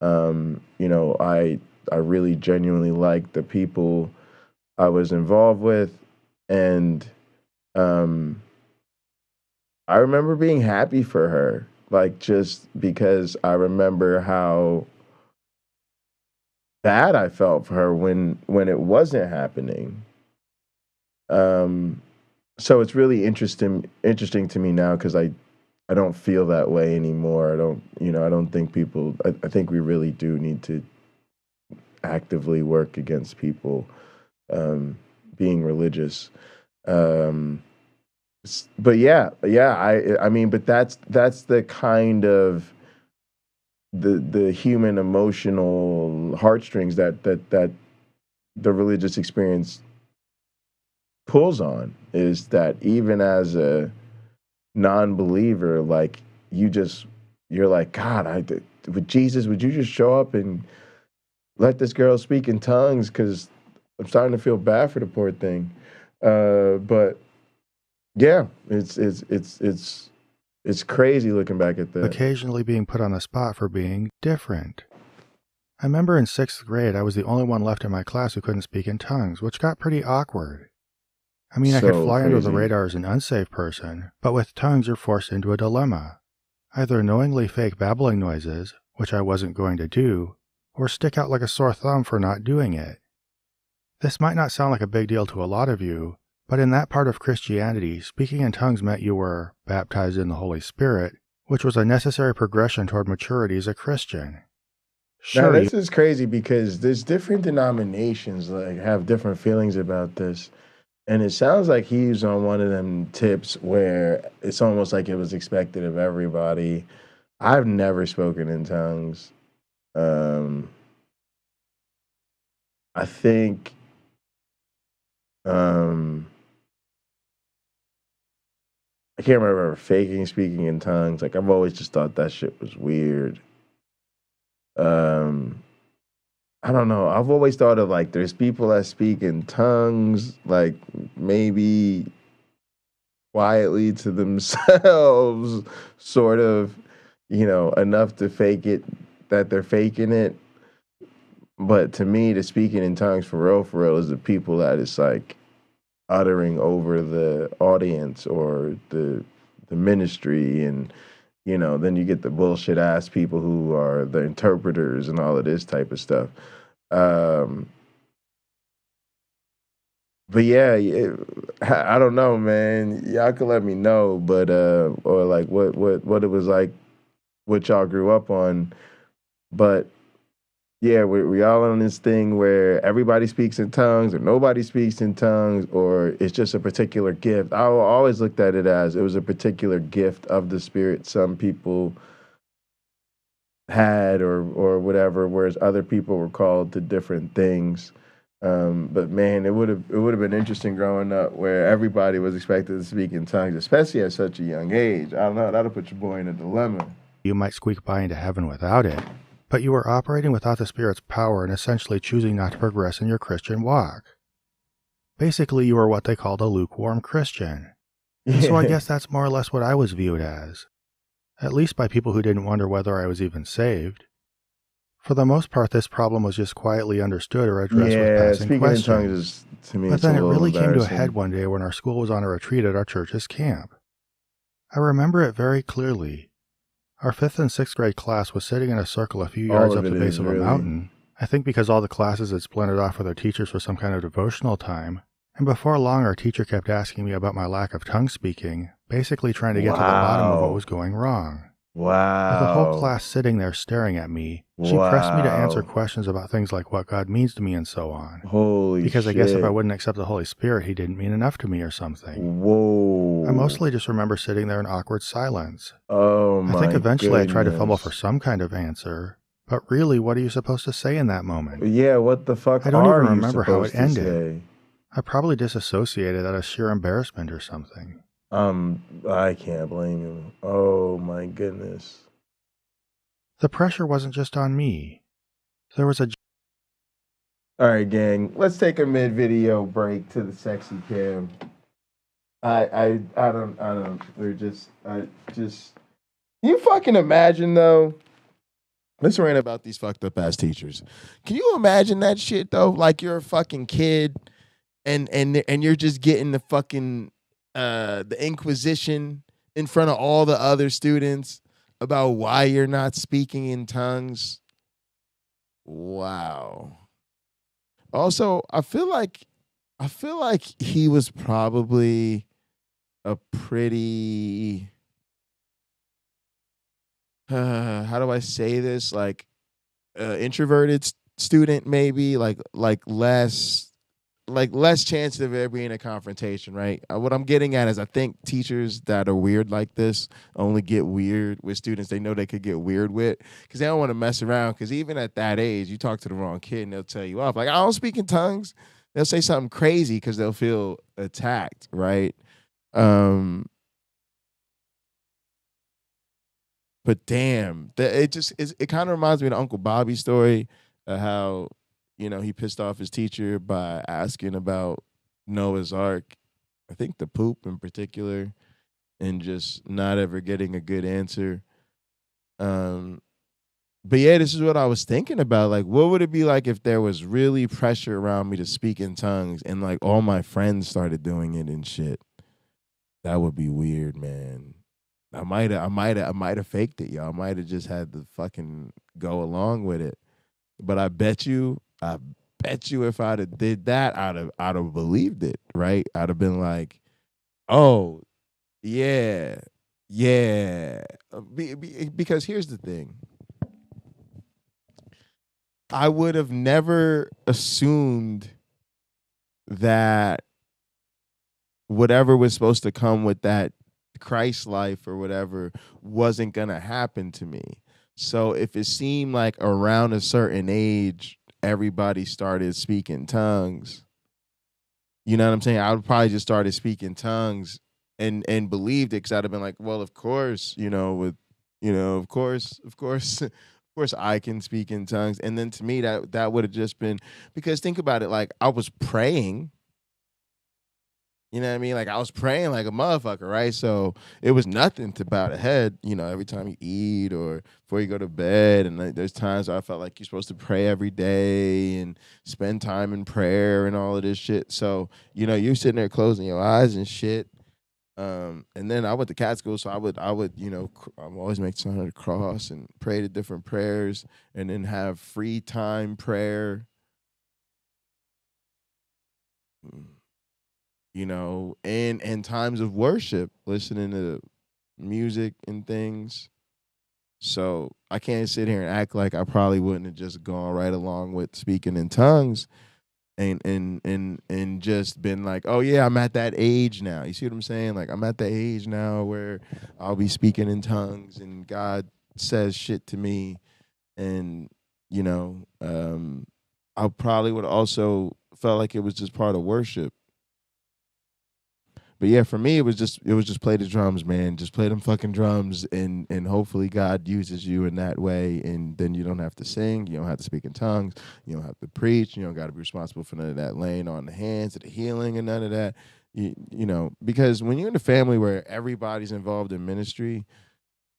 You know, I really genuinely liked the people I was involved with. And I remember being happy for her, like just because I remember how bad I felt for her when it wasn't happening. So it's really interesting to me now because I I don't feel that way anymore. I don't think people. I think we really do need to actively work against people being religious. But yeah. I mean, but that's the kind of the human emotional heartstrings that the religious experience pulls on, is that even as a non-believer, like you're like, God, with Jesus, would you just show up and let this girl speak in tongues? Because I'm starting to feel bad for the poor thing. But yeah, it's crazy looking back at that. Occasionally being put on the spot for being different. I remember in 6th grade, I was the only one left in my class who couldn't speak in tongues, which got pretty awkward. I mean, I could fly under the radar as an unsafe person, but with tongues you're forced into a dilemma. Either knowingly fake babbling noises, which I wasn't going to do, or stick out like a sore thumb for not doing it. This might not sound like a big deal to a lot of you, but in that part of Christianity, speaking in tongues meant you were baptized in the Holy Spirit, which was a necessary progression toward maturity as a Christian. Sure, now, this is crazy because there's different denominations like have different feelings about this. And it sounds like he's on one of them tips where it's almost like it was expected of everybody. I've never spoken in tongues. I think I can't remember faking speaking in tongues. Like, I've always just thought that shit was weird. I don't know. I've always thought of like there's people that speak in tongues, like maybe quietly to themselves, sort of, enough to fake it that they're faking it. But to me, the speaking in tongues for real is the people that is like uttering over the audience or the ministry, and then you get the bullshit ass people who are the interpreters and all of this type of stuff. But yeah, I don't know, man. Y'all can let me know, but or like what it was like, what y'all grew up on. But yeah, we all on this thing where everybody speaks in tongues or nobody speaks in tongues, or it's just a particular gift. I always looked at it as it was a particular gift of the Spirit some people had or whatever, whereas other people were called to different things. But man, it would have been interesting growing up where everybody was expected to speak in tongues, especially at such a young age. I don't know, that'll put your boy in a dilemma. You might squeak by into heaven without it, but you were operating without the Spirit's power and essentially choosing not to progress in your Christian walk. Basically, you were what they called a lukewarm Christian. And so I guess that's more or less what I was viewed as, at least by people who didn't wonder whether I was even saved. For the most part, this problem was just quietly understood or addressed with passing questions. In tongues is, to me, but then it really came to a head one day when our school was on a retreat at our church's camp. I remember it very clearly. Our 5th and 6th grade class was sitting in a circle a few yards up the base of a mountain, I think because all the classes had splintered off with their teachers for some kind of devotional time, and before long our teacher kept asking me about my lack of tongue speaking, basically trying to get to the bottom of what was going wrong. Wow. With the whole class sitting there staring at me, she pressed me to answer questions about things like what God means to me and so on. Holy because shit. I guess if I wouldn't accept the Holy Spirit, he didn't mean enough to me or something. Whoa. I mostly just remember sitting there in awkward silence. Oh my I think eventually goodness. I tried to fumble for some kind of answer, but really, what are you supposed to say in that moment? Yeah, what the fuck I don't are even you remember how it supposed to ended. say? I probably disassociated out of sheer embarrassment or something. I can't blame you. Oh my goodness. The pressure wasn't just on me. There was a... All right, gang. Let's take a mid-video break to the sexy cam. I don't. You fucking imagine though. Let's rant about these fucked up ass teachers. Can you imagine that shit though? Like you're a fucking kid, and you're just getting the fucking the Inquisition in front of all the other students about why you're not speaking in tongues. Wow. Also, I feel like he was probably a pretty how do I say this? Like introverted student, maybe like less chance of there being a confrontation, right? What I'm getting at is I think teachers that are weird like this only get weird with students they know they could get weird with because they don't want to mess around. Because even at that age, you talk to the wrong kid and they'll tell you off. Like, I don't speak in tongues. They'll say something crazy because they'll feel attacked, right? But damn, it kind of reminds me of the Uncle Bobby story of how, he pissed off his teacher by asking about Noah's Ark, I think the poop in particular, and just not ever getting a good answer. But yeah, this is what I was thinking about. Like, what would it be like if there was really pressure around me to speak in tongues and like all my friends started doing it and shit? That would be weird, man. I might have faked it, y'all. I might have just had to fucking go along with it. But I bet you if I'd have did that, I'd have believed it, right? I'd have been like, oh, yeah. Because here's the thing. I would have never assumed that whatever was supposed to come with that Christ life or whatever wasn't going to happen to me. So if it seemed like around a certain age, everybody started speaking tongues, you know what I'm saying? I would probably just started speaking tongues and believed it because I'd have been like, well, of course, of course I can speak in tongues. And then to me, that would have just been, because think about it, like I was praying. You know what I mean? Like I was praying like a motherfucker, right? So it was nothing to bow the head, every time you eat or before you go to bed. And like, there's times I felt like you're supposed to pray every day and spend time in prayer and all of this shit. So, you're sitting there closing your eyes and shit. And then I went to cat school, so I would, I'm always make sign of the cross and pray the different prayers and then have free time prayer. And times of worship, listening to music and things. So I can't sit here and act like I probably wouldn't have just gone right along with speaking in tongues and just been like, oh yeah, I'm at that age now. You see what I'm saying? Like I'm at the age now where I'll be speaking in tongues and God says shit to me. And, I probably would also felt like it was just part of worship. But yeah, for me, it was just play the drums, man. Just play them fucking drums, and hopefully God uses you in that way, and then you don't have to sing, you don't have to speak in tongues, you don't have to preach, you don't got to be responsible for none of that laying on the hands of the healing and none of that. Because when you're in a family where everybody's involved in ministry,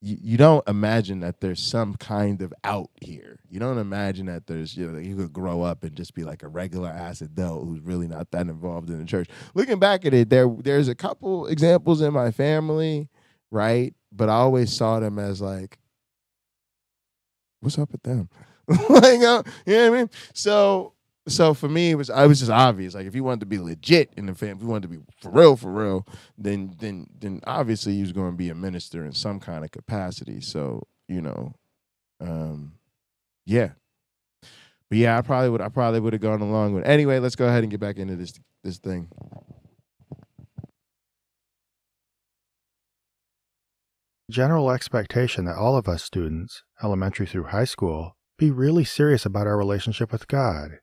you don't imagine that there's some kind of out here. You don't imagine that there's, you could grow up and just be like a regular ass adult who's really not that involved in the church. Looking back at it, there's a couple examples in my family, right? But I always saw them as like, what's up with them? Like, you know what I mean? So for me, it was just obvious. Like if you wanted to be legit in the family, if you wanted to be for real, then obviously he was going to be a minister in some kind of capacity. So yeah. But yeah, I probably would have gone along with it. Anyway, let's go ahead and get back into this thing. General expectation that all of us students, elementary through high school, be really serious about our relationship with God,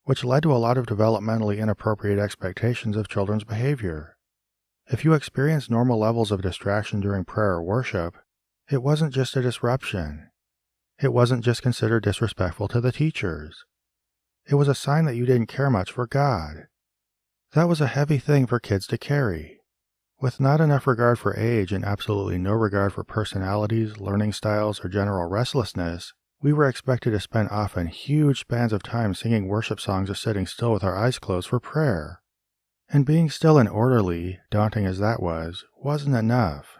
which led to a lot of developmentally inappropriate expectations of children's behavior. If you experienced normal levels of distraction during prayer or worship, it wasn't just a disruption. It wasn't just considered disrespectful to the teachers. It was a sign that you didn't care much for God. That was a heavy thing for kids to carry. With not enough regard for age and absolutely no regard for personalities, learning styles, or general restlessness, we were expected to spend often huge spans of time singing worship songs or sitting still with our eyes closed for prayer. And being still and orderly, daunting as that was, wasn't enough.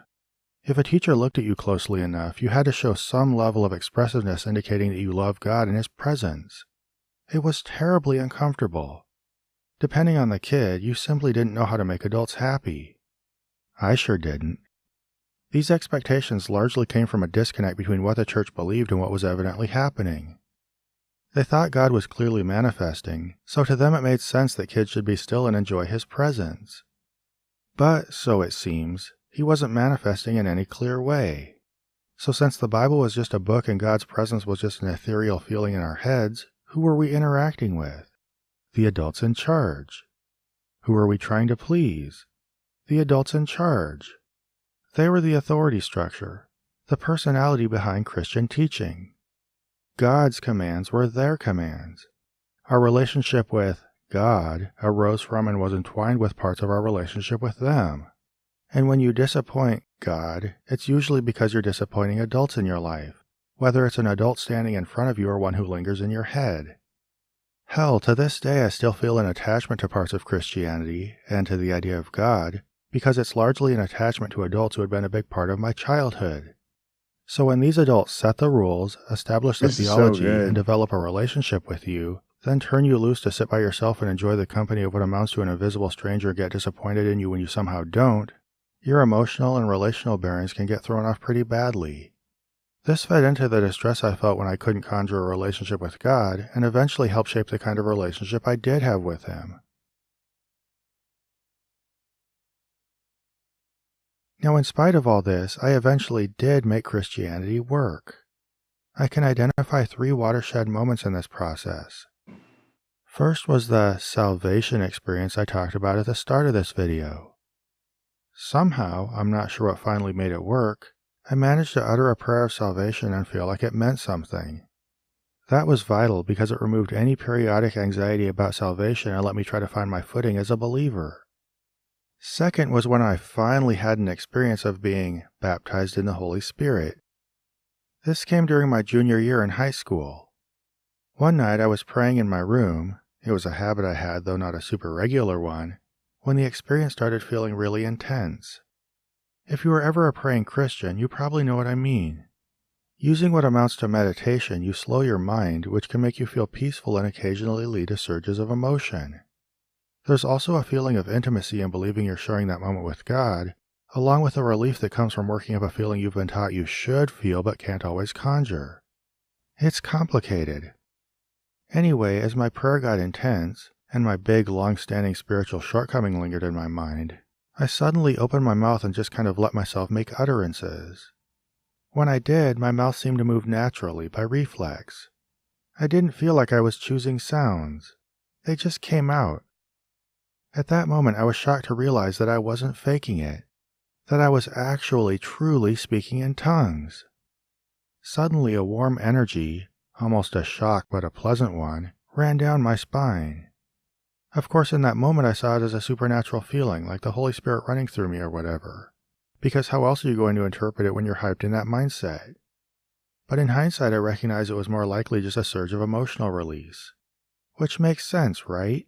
If a teacher looked at you closely enough, you had to show some level of expressiveness indicating that you loved God and His presence. It was terribly uncomfortable. Depending on the kid, you simply didn't know how to make adults happy. I sure didn't. These expectations largely came from a disconnect between what the church believed and what was evidently happening. They thought God was clearly manifesting, so to them it made sense that kids should be still and enjoy His presence. But, so it seems, He wasn't manifesting in any clear way. So since the Bible was just a book and God's presence was just an ethereal feeling in our heads, who were we interacting with? The adults in charge. Who were we trying to please? The adults in charge. They were the authority structure, the personality behind Christian teaching. God's commands were their commands. Our relationship with God arose from and was entwined with parts of our relationship with them. And when you disappoint God, it's usually because you're disappointing adults in your life, whether it's an adult standing in front of you or one who lingers in your head. Hell, to this day I still feel an attachment to parts of Christianity and to the idea of God, because it's largely an attachment to adults who had been a big part of my childhood. So when these adults set the rules, establish the theology, and develop a relationship with you, then turn you loose to sit by yourself and enjoy the company of what amounts to an invisible stranger get disappointed in you when you somehow don't, your emotional and relational bearings can get thrown off pretty badly. This fed into the distress I felt when I couldn't conjure a relationship with God, and eventually helped shape the kind of relationship I did have with Him. Now, in spite of all this, I eventually did make Christianity work. I can identify 3 watershed moments in this process. First was the salvation experience I talked about at the start of this video. Somehow, I'm not sure what finally made it work, I managed to utter a prayer of salvation and feel like it meant something. That was vital because it removed any periodic anxiety about salvation and let me try to find my footing as a believer. Second was when I finally had an experience of being baptized in the Holy Spirit. This came during my junior year in high school. One night I was praying in my room, it was a habit I had, though not a super regular one, when the experience started feeling really intense. If you were ever a praying Christian, you probably know what I mean. Using what amounts to meditation, you slow your mind, which can make you feel peaceful and occasionally lead to surges of emotion. There's also a feeling of intimacy in believing you're sharing that moment with God, along with a relief that comes from working up a feeling you've been taught you should feel but can't always conjure. It's complicated. Anyway, as my prayer got intense, and my big, long-standing spiritual shortcoming lingered in my mind, I suddenly opened my mouth and just kind of let myself make utterances. When I did, my mouth seemed to move naturally, by reflex. I didn't feel like I was choosing sounds. They just came out. At that moment, I was shocked to realize that I wasn't faking it, that I was actually truly speaking in tongues. Suddenly, a warm energy, almost a shock but a pleasant one, ran down my spine. Of course, in that moment I saw it as a supernatural feeling, like the Holy Spirit running through me or whatever, because how else are you going to interpret it when you're hyped in that mindset? But in hindsight, I recognize it was more likely just a surge of emotional release. Which makes sense, right?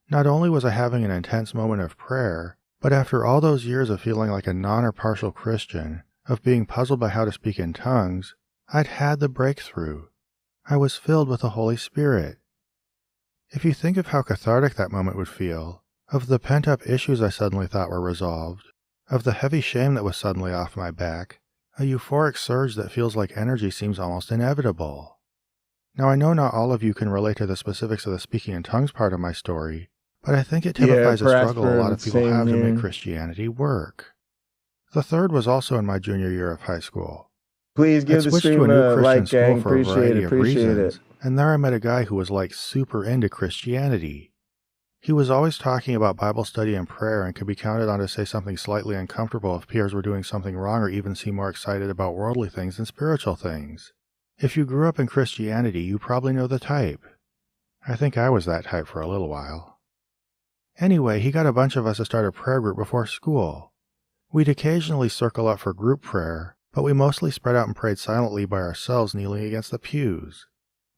Not only was I having an intense moment of prayer, but after all those years of feeling like a non or partial Christian, of being puzzled by how to speak in tongues, I'd had the breakthrough. I was filled with the Holy Spirit. If you think of how cathartic that moment would feel, of the pent-up issues I suddenly thought were resolved, of the heavy shame that was suddenly off my back, a euphoric surge that feels like energy seems almost inevitable. Now I know not all of you can relate to the specifics of the speaking in tongues part of my story, but I think it typifies a struggle a lot of people have to make Christianity work. The third was also in my junior year of high school. Please give the stream a like, gang. Appreciate it. And there I met a guy who was like super into Christianity. He was always talking about Bible study and prayer and could be counted on to say something slightly uncomfortable if peers were doing something wrong or even seem more excited about worldly things than spiritual things. If you grew up in Christianity, you probably know the type. I think I was that type for a little while. Anyway, he got a bunch of us to start a prayer group before school. We'd occasionally circle up for group prayer, but we mostly spread out and prayed silently by ourselves kneeling against the pews.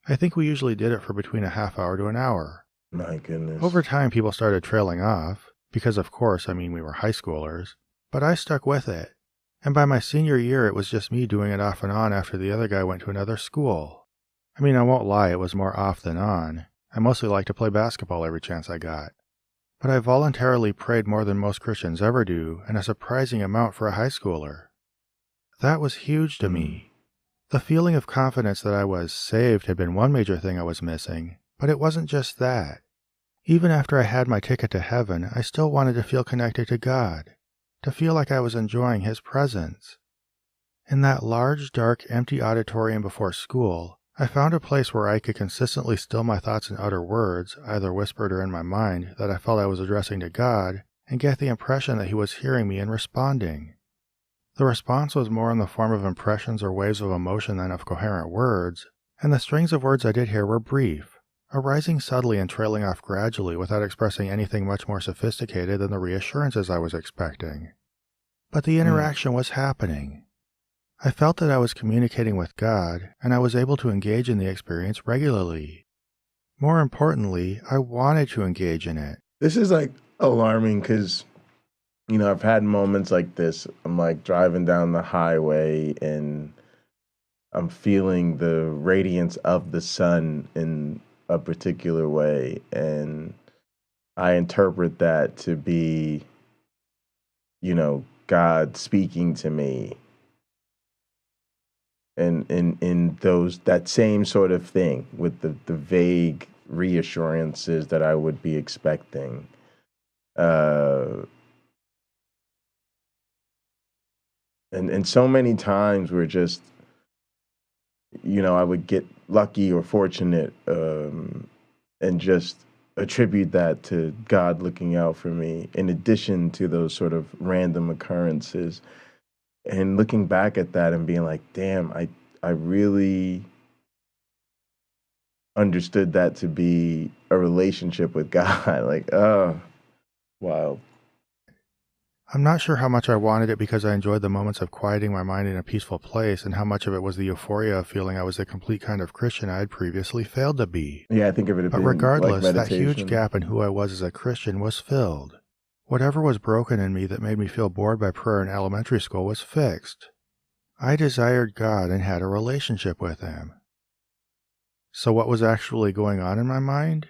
I think we usually did it for between a half hour to an hour. My goodness. Over time, people started trailing off, because of course, we were high schoolers, but I stuck with it. And by my senior year, it was just me doing it off and on after the other guy went to another school. I won't lie, it was more off than on. I mostly liked to play basketball every chance I got. But I voluntarily prayed more than most Christians ever do, and a surprising amount for a high schooler. That was huge to me. The feeling of confidence that I was saved had been one major thing I was missing, but it wasn't just that. Even after I had my ticket to heaven, I still wanted to feel connected to God, to feel like I was enjoying His presence. In that large, dark, empty auditorium before school, I found a place where I could consistently still my thoughts and utter words, either whispered or in my mind, that I felt I was addressing to God, and get the impression that He was hearing me and responding. The response was more in the form of impressions or waves of emotion than of coherent words, and the strings of words I did hear were brief, arising subtly and trailing off gradually without expressing anything much more sophisticated than the reassurances I was expecting. But the interaction was happening. I felt that I was communicating with God, and I was able to engage in the experience regularly. More importantly, I wanted to engage in it. This is like alarming because, you know, I've had moments like this. I'm like driving down the highway and I'm feeling the radiance of the sun in a particular way. And I interpret that to be, you know, God speaking to me. And in those, that same sort of thing with the vague reassurances that I would be expecting. And so many times we're just, you know, I would get lucky or fortunate and just attribute that to God looking out for me, in addition to those sort of random occurrences. And looking back at that and being like, damn, I really understood that to be a relationship with God. Like, oh, wow. I'm not sure how much I wanted it because I enjoyed the moments of quieting my mind in a peaceful place, and how much of it was the euphoria of feeling I was the complete kind of Christian I had previously failed to be. Yeah, I think of it as But regardless, like that huge gap in who I was as a Christian was filled. Whatever was broken in me that made me feel bored by prayer in elementary school was fixed. I desired God and had a relationship with Him. So what was actually going on in my mind?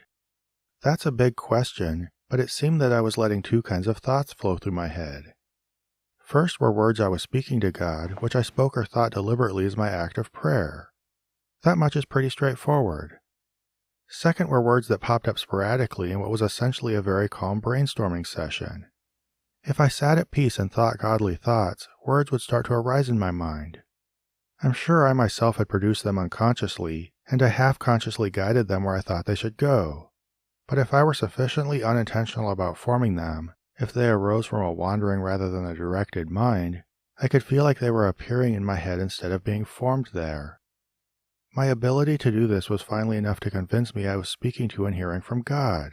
That's a big question, but it seemed that I was letting two kinds of thoughts flow through my head. First were words I was speaking to God, which I spoke or thought deliberately as my act of prayer. That much is pretty straightforward. Second were words that popped up sporadically in what was essentially a very calm brainstorming session. If I sat at peace and thought godly thoughts, words would start to arise in my mind. I'm sure I myself had produced them unconsciously, and I half-consciously guided them where I thought they should go. But if I were sufficiently unintentional about forming them, if they arose from a wandering rather than a directed mind, I could feel like they were appearing in my head instead of being formed there. My ability to do this was finally enough to convince me I was speaking to and hearing from God.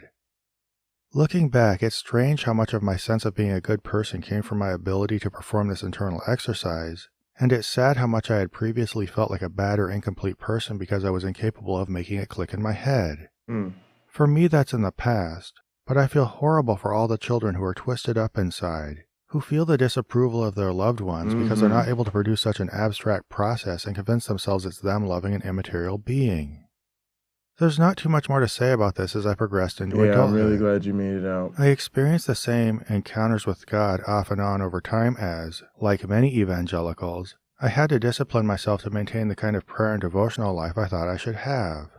Looking back, it's strange how much of my sense of being a good person came from my ability to perform this internal exercise, and it's sad how much I had previously felt like a bad or incomplete person because I was incapable of making it click in my head. For me, that's in the past, but I feel horrible for all the children who are twisted up inside, who feel the disapproval of their loved ones because they're not able to produce such an abstract process and convince themselves it's them loving an immaterial being. There's not too much more to say about this as I progressed into adulthood. I'm really glad you made it out. I experienced the same encounters with God off and on over time as, like many evangelicals, I had to discipline myself to maintain the kind of prayer and devotional life I thought I should have.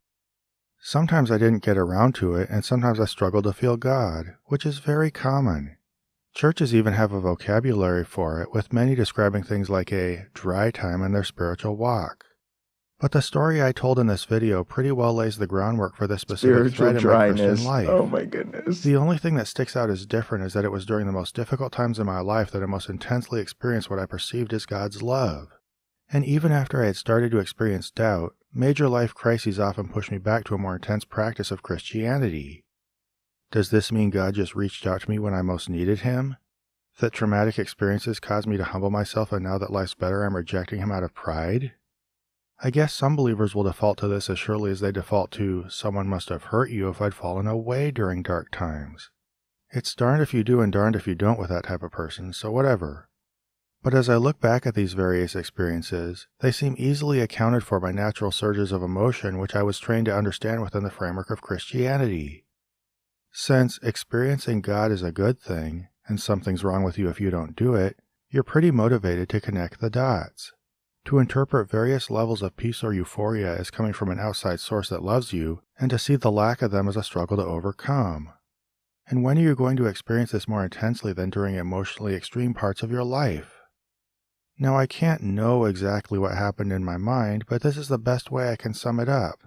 Sometimes I didn't get around to it, and sometimes I struggled to feel God, which is very common. Churches even have a vocabulary for it, with many describing things like a dry time in their spiritual walk. But the story I told in this video pretty well lays the groundwork for this specific thread in my Christian life. Oh my goodness. The only thing that sticks out as different is that it was during the most difficult times in my life that I most intensely experienced what I perceived as God's love. And even after I had started to experience doubt, major life crises often pushed me back to a more intense practice of Christianity. Does this mean God just reached out to me when I most needed Him? That traumatic experiences caused me to humble myself, and now that life's better, I'm rejecting Him out of pride? I guess some believers will default to this as surely as they default to, someone must have hurt you if I'd fallen away during dark times. It's darned if you do and darned if you don't with that type of person, so whatever. But as I look back at these various experiences, they seem easily accounted for by natural surges of emotion which I was trained to understand within the framework of Christianity. Since experiencing God is a good thing, and something's wrong with you if you don't do it, you're pretty motivated to connect the dots, to interpret various levels of peace or euphoria as coming from an outside source that loves you, and to see the lack of them as a struggle to overcome. And when are you going to experience this more intensely than during emotionally extreme parts of your life? Now, I can't know exactly what happened in my mind, but this is the best way I can sum it up.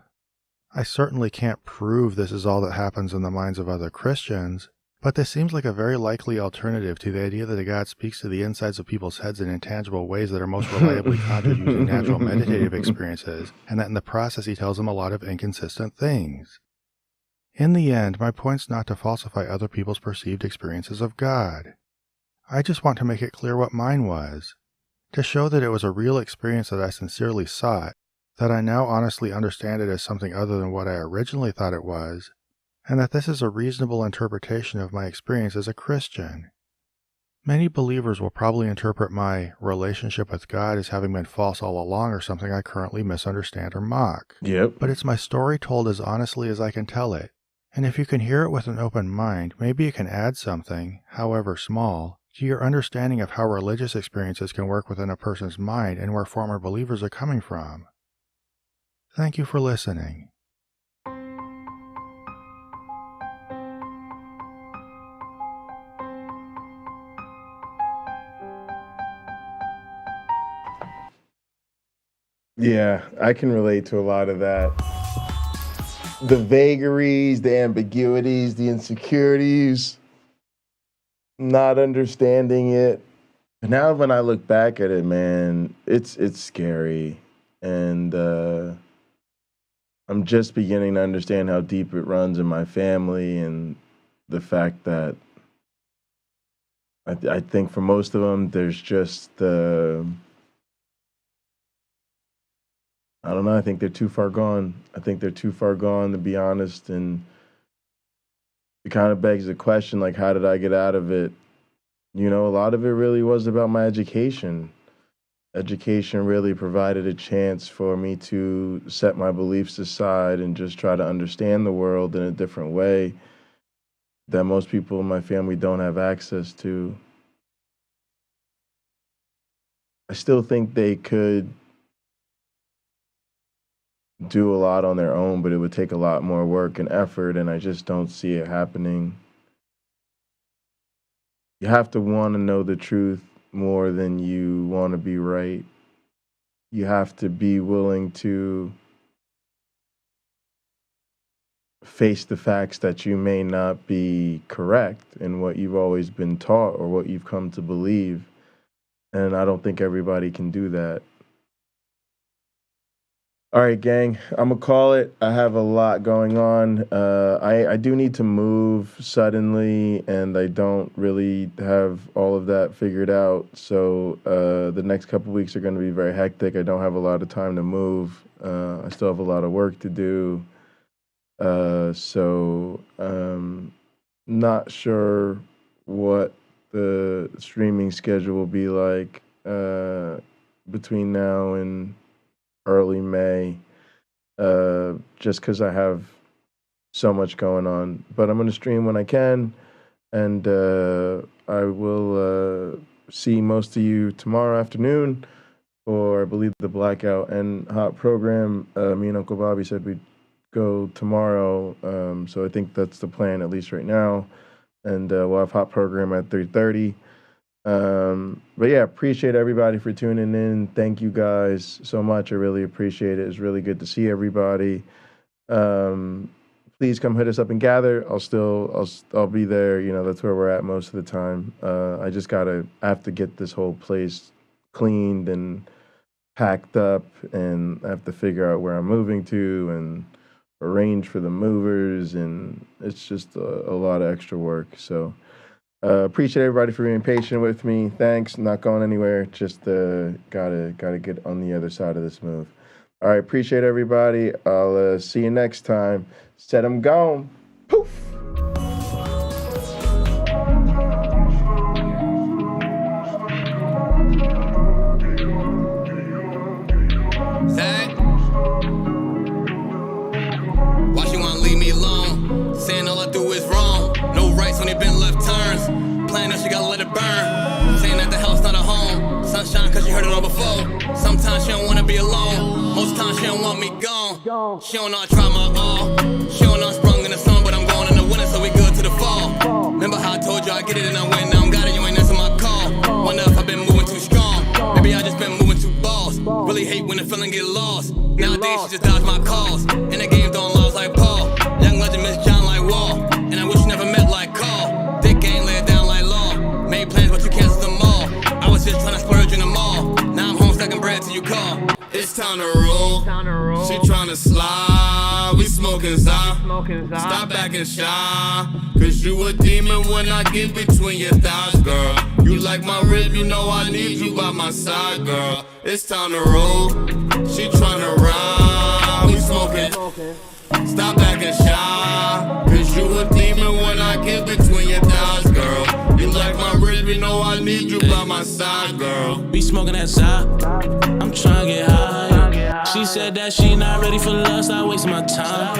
I certainly can't prove this is all that happens in the minds of other Christians, but this seems like a very likely alternative to the idea that God speaks to the insides of people's heads in intangible ways that are most reliably conjured using natural meditative experiences, and that in the process he tells them a lot of inconsistent things. In the end, my point's not to falsify other people's perceived experiences of God. I just want to make it clear what mine was, to show that it was a real experience that I sincerely sought, that I now honestly understand it as something other than what I originally thought it was, and that this is a reasonable interpretation of my experience as a Christian. Many believers will probably interpret my relationship with God as having been false all along or something I currently misunderstand or mock. Yep. But it's my story told as honestly as I can tell it, and if you can hear it with an open mind, maybe it can add something, however small, to your understanding of how religious experiences can work within a person's mind and where former believers are coming from. Thank you for listening. Yeah, I can relate to a lot of that. The vagaries, the ambiguities, the insecurities, not understanding it. But now when I look back at it, man, it's scary. And I'm just beginning to understand how deep it runs in my family, and the fact that I think for most of them, there's just I don't know. I think they're too far gone. I think they're too far gone, to be honest. And it kind of begs the question, like, how did I get out of it? You know, a lot of it really was about my education. Education really provided a chance for me to set my beliefs aside and just try to understand the world in a different way that most people in my family don't have access to. I still think they could do a lot on their own, but it would take a lot more work and effort, and I just don't see it happening. You have to want to know the truth more than you want to be right. You have to be willing to face the facts that you may not be correct in what you've always been taught or what you've come to believe. And I don't think everybody can do that. All right, gang, I'm going to call it. I have a lot going on. I do need to move suddenly, and I don't really have all of that figured out. So the next couple weeks are going to be very hectic. I don't have a lot of time to move. I still have a lot of work to do. So not sure what the streaming schedule will be like between now and early May, just because I have so much going on. But I'm going to stream when I can, and I will see most of you tomorrow afternoon for, I believe, the Blackout and Hot program. Me and Uncle Bobby said we'd go tomorrow, so I think that's the plan, at least right now. And we'll have Hot program at 3:30. But yeah, appreciate everybody for tuning in. Thank you guys so much. I really appreciate it. It's really good to see everybody. Please come hit us up and gather. I'll be there. You know, that's where we're at most of the time. I have to get this whole place cleaned and packed up, and I have to figure out where I'm moving to and arrange for the movers, and it's just a lot of extra work. So appreciate everybody for being patient with me. Thanks. Not going anywhere. Just gotta get on the other side of this move. All right. Appreciate everybody. I'll see you next time. Said I'm gone. Poof. Why she wanna leave me alone? Saying all I do is wrong. No rights, only been left turns. Playing that she gotta let it burn. Saying that the hell's not a home. be alone. Most times she don't want me gone. She don't know I try my all. She don't know I sprung in the summer, but I'm going in the winter, so we good to the fall. Remember how I told you I get it and I win, now I got it, you ain't answer my call. Wonder if I've been moving too strong. Maybe I just been moving too balls. Really hate when the feeling get lost. Nowadays she just dodge my calls. In the game throwing laws like Paul. Young legend Miss John like Wall. And I wish you never met like Carl. Thick game lay it down like law. Made plans but you canceled them all. I was just trying to splurge in the mall. Now I'm home stacking bread till you call. It's time to roll. She tryna slide. We smoking Zah. Stop acting shy. Cause you a demon when I get between your thighs, girl. You like my rib, you know I need you by my side, girl. It's time to roll. She tryna ride. We smoking. Stop acting shy. Cause you a demon when I get between your thighs, girl. You like my rib, you know I need you by my side, girl. We smoking that side. I'm tryna get high. She said that she not ready for love, stop wasting my time.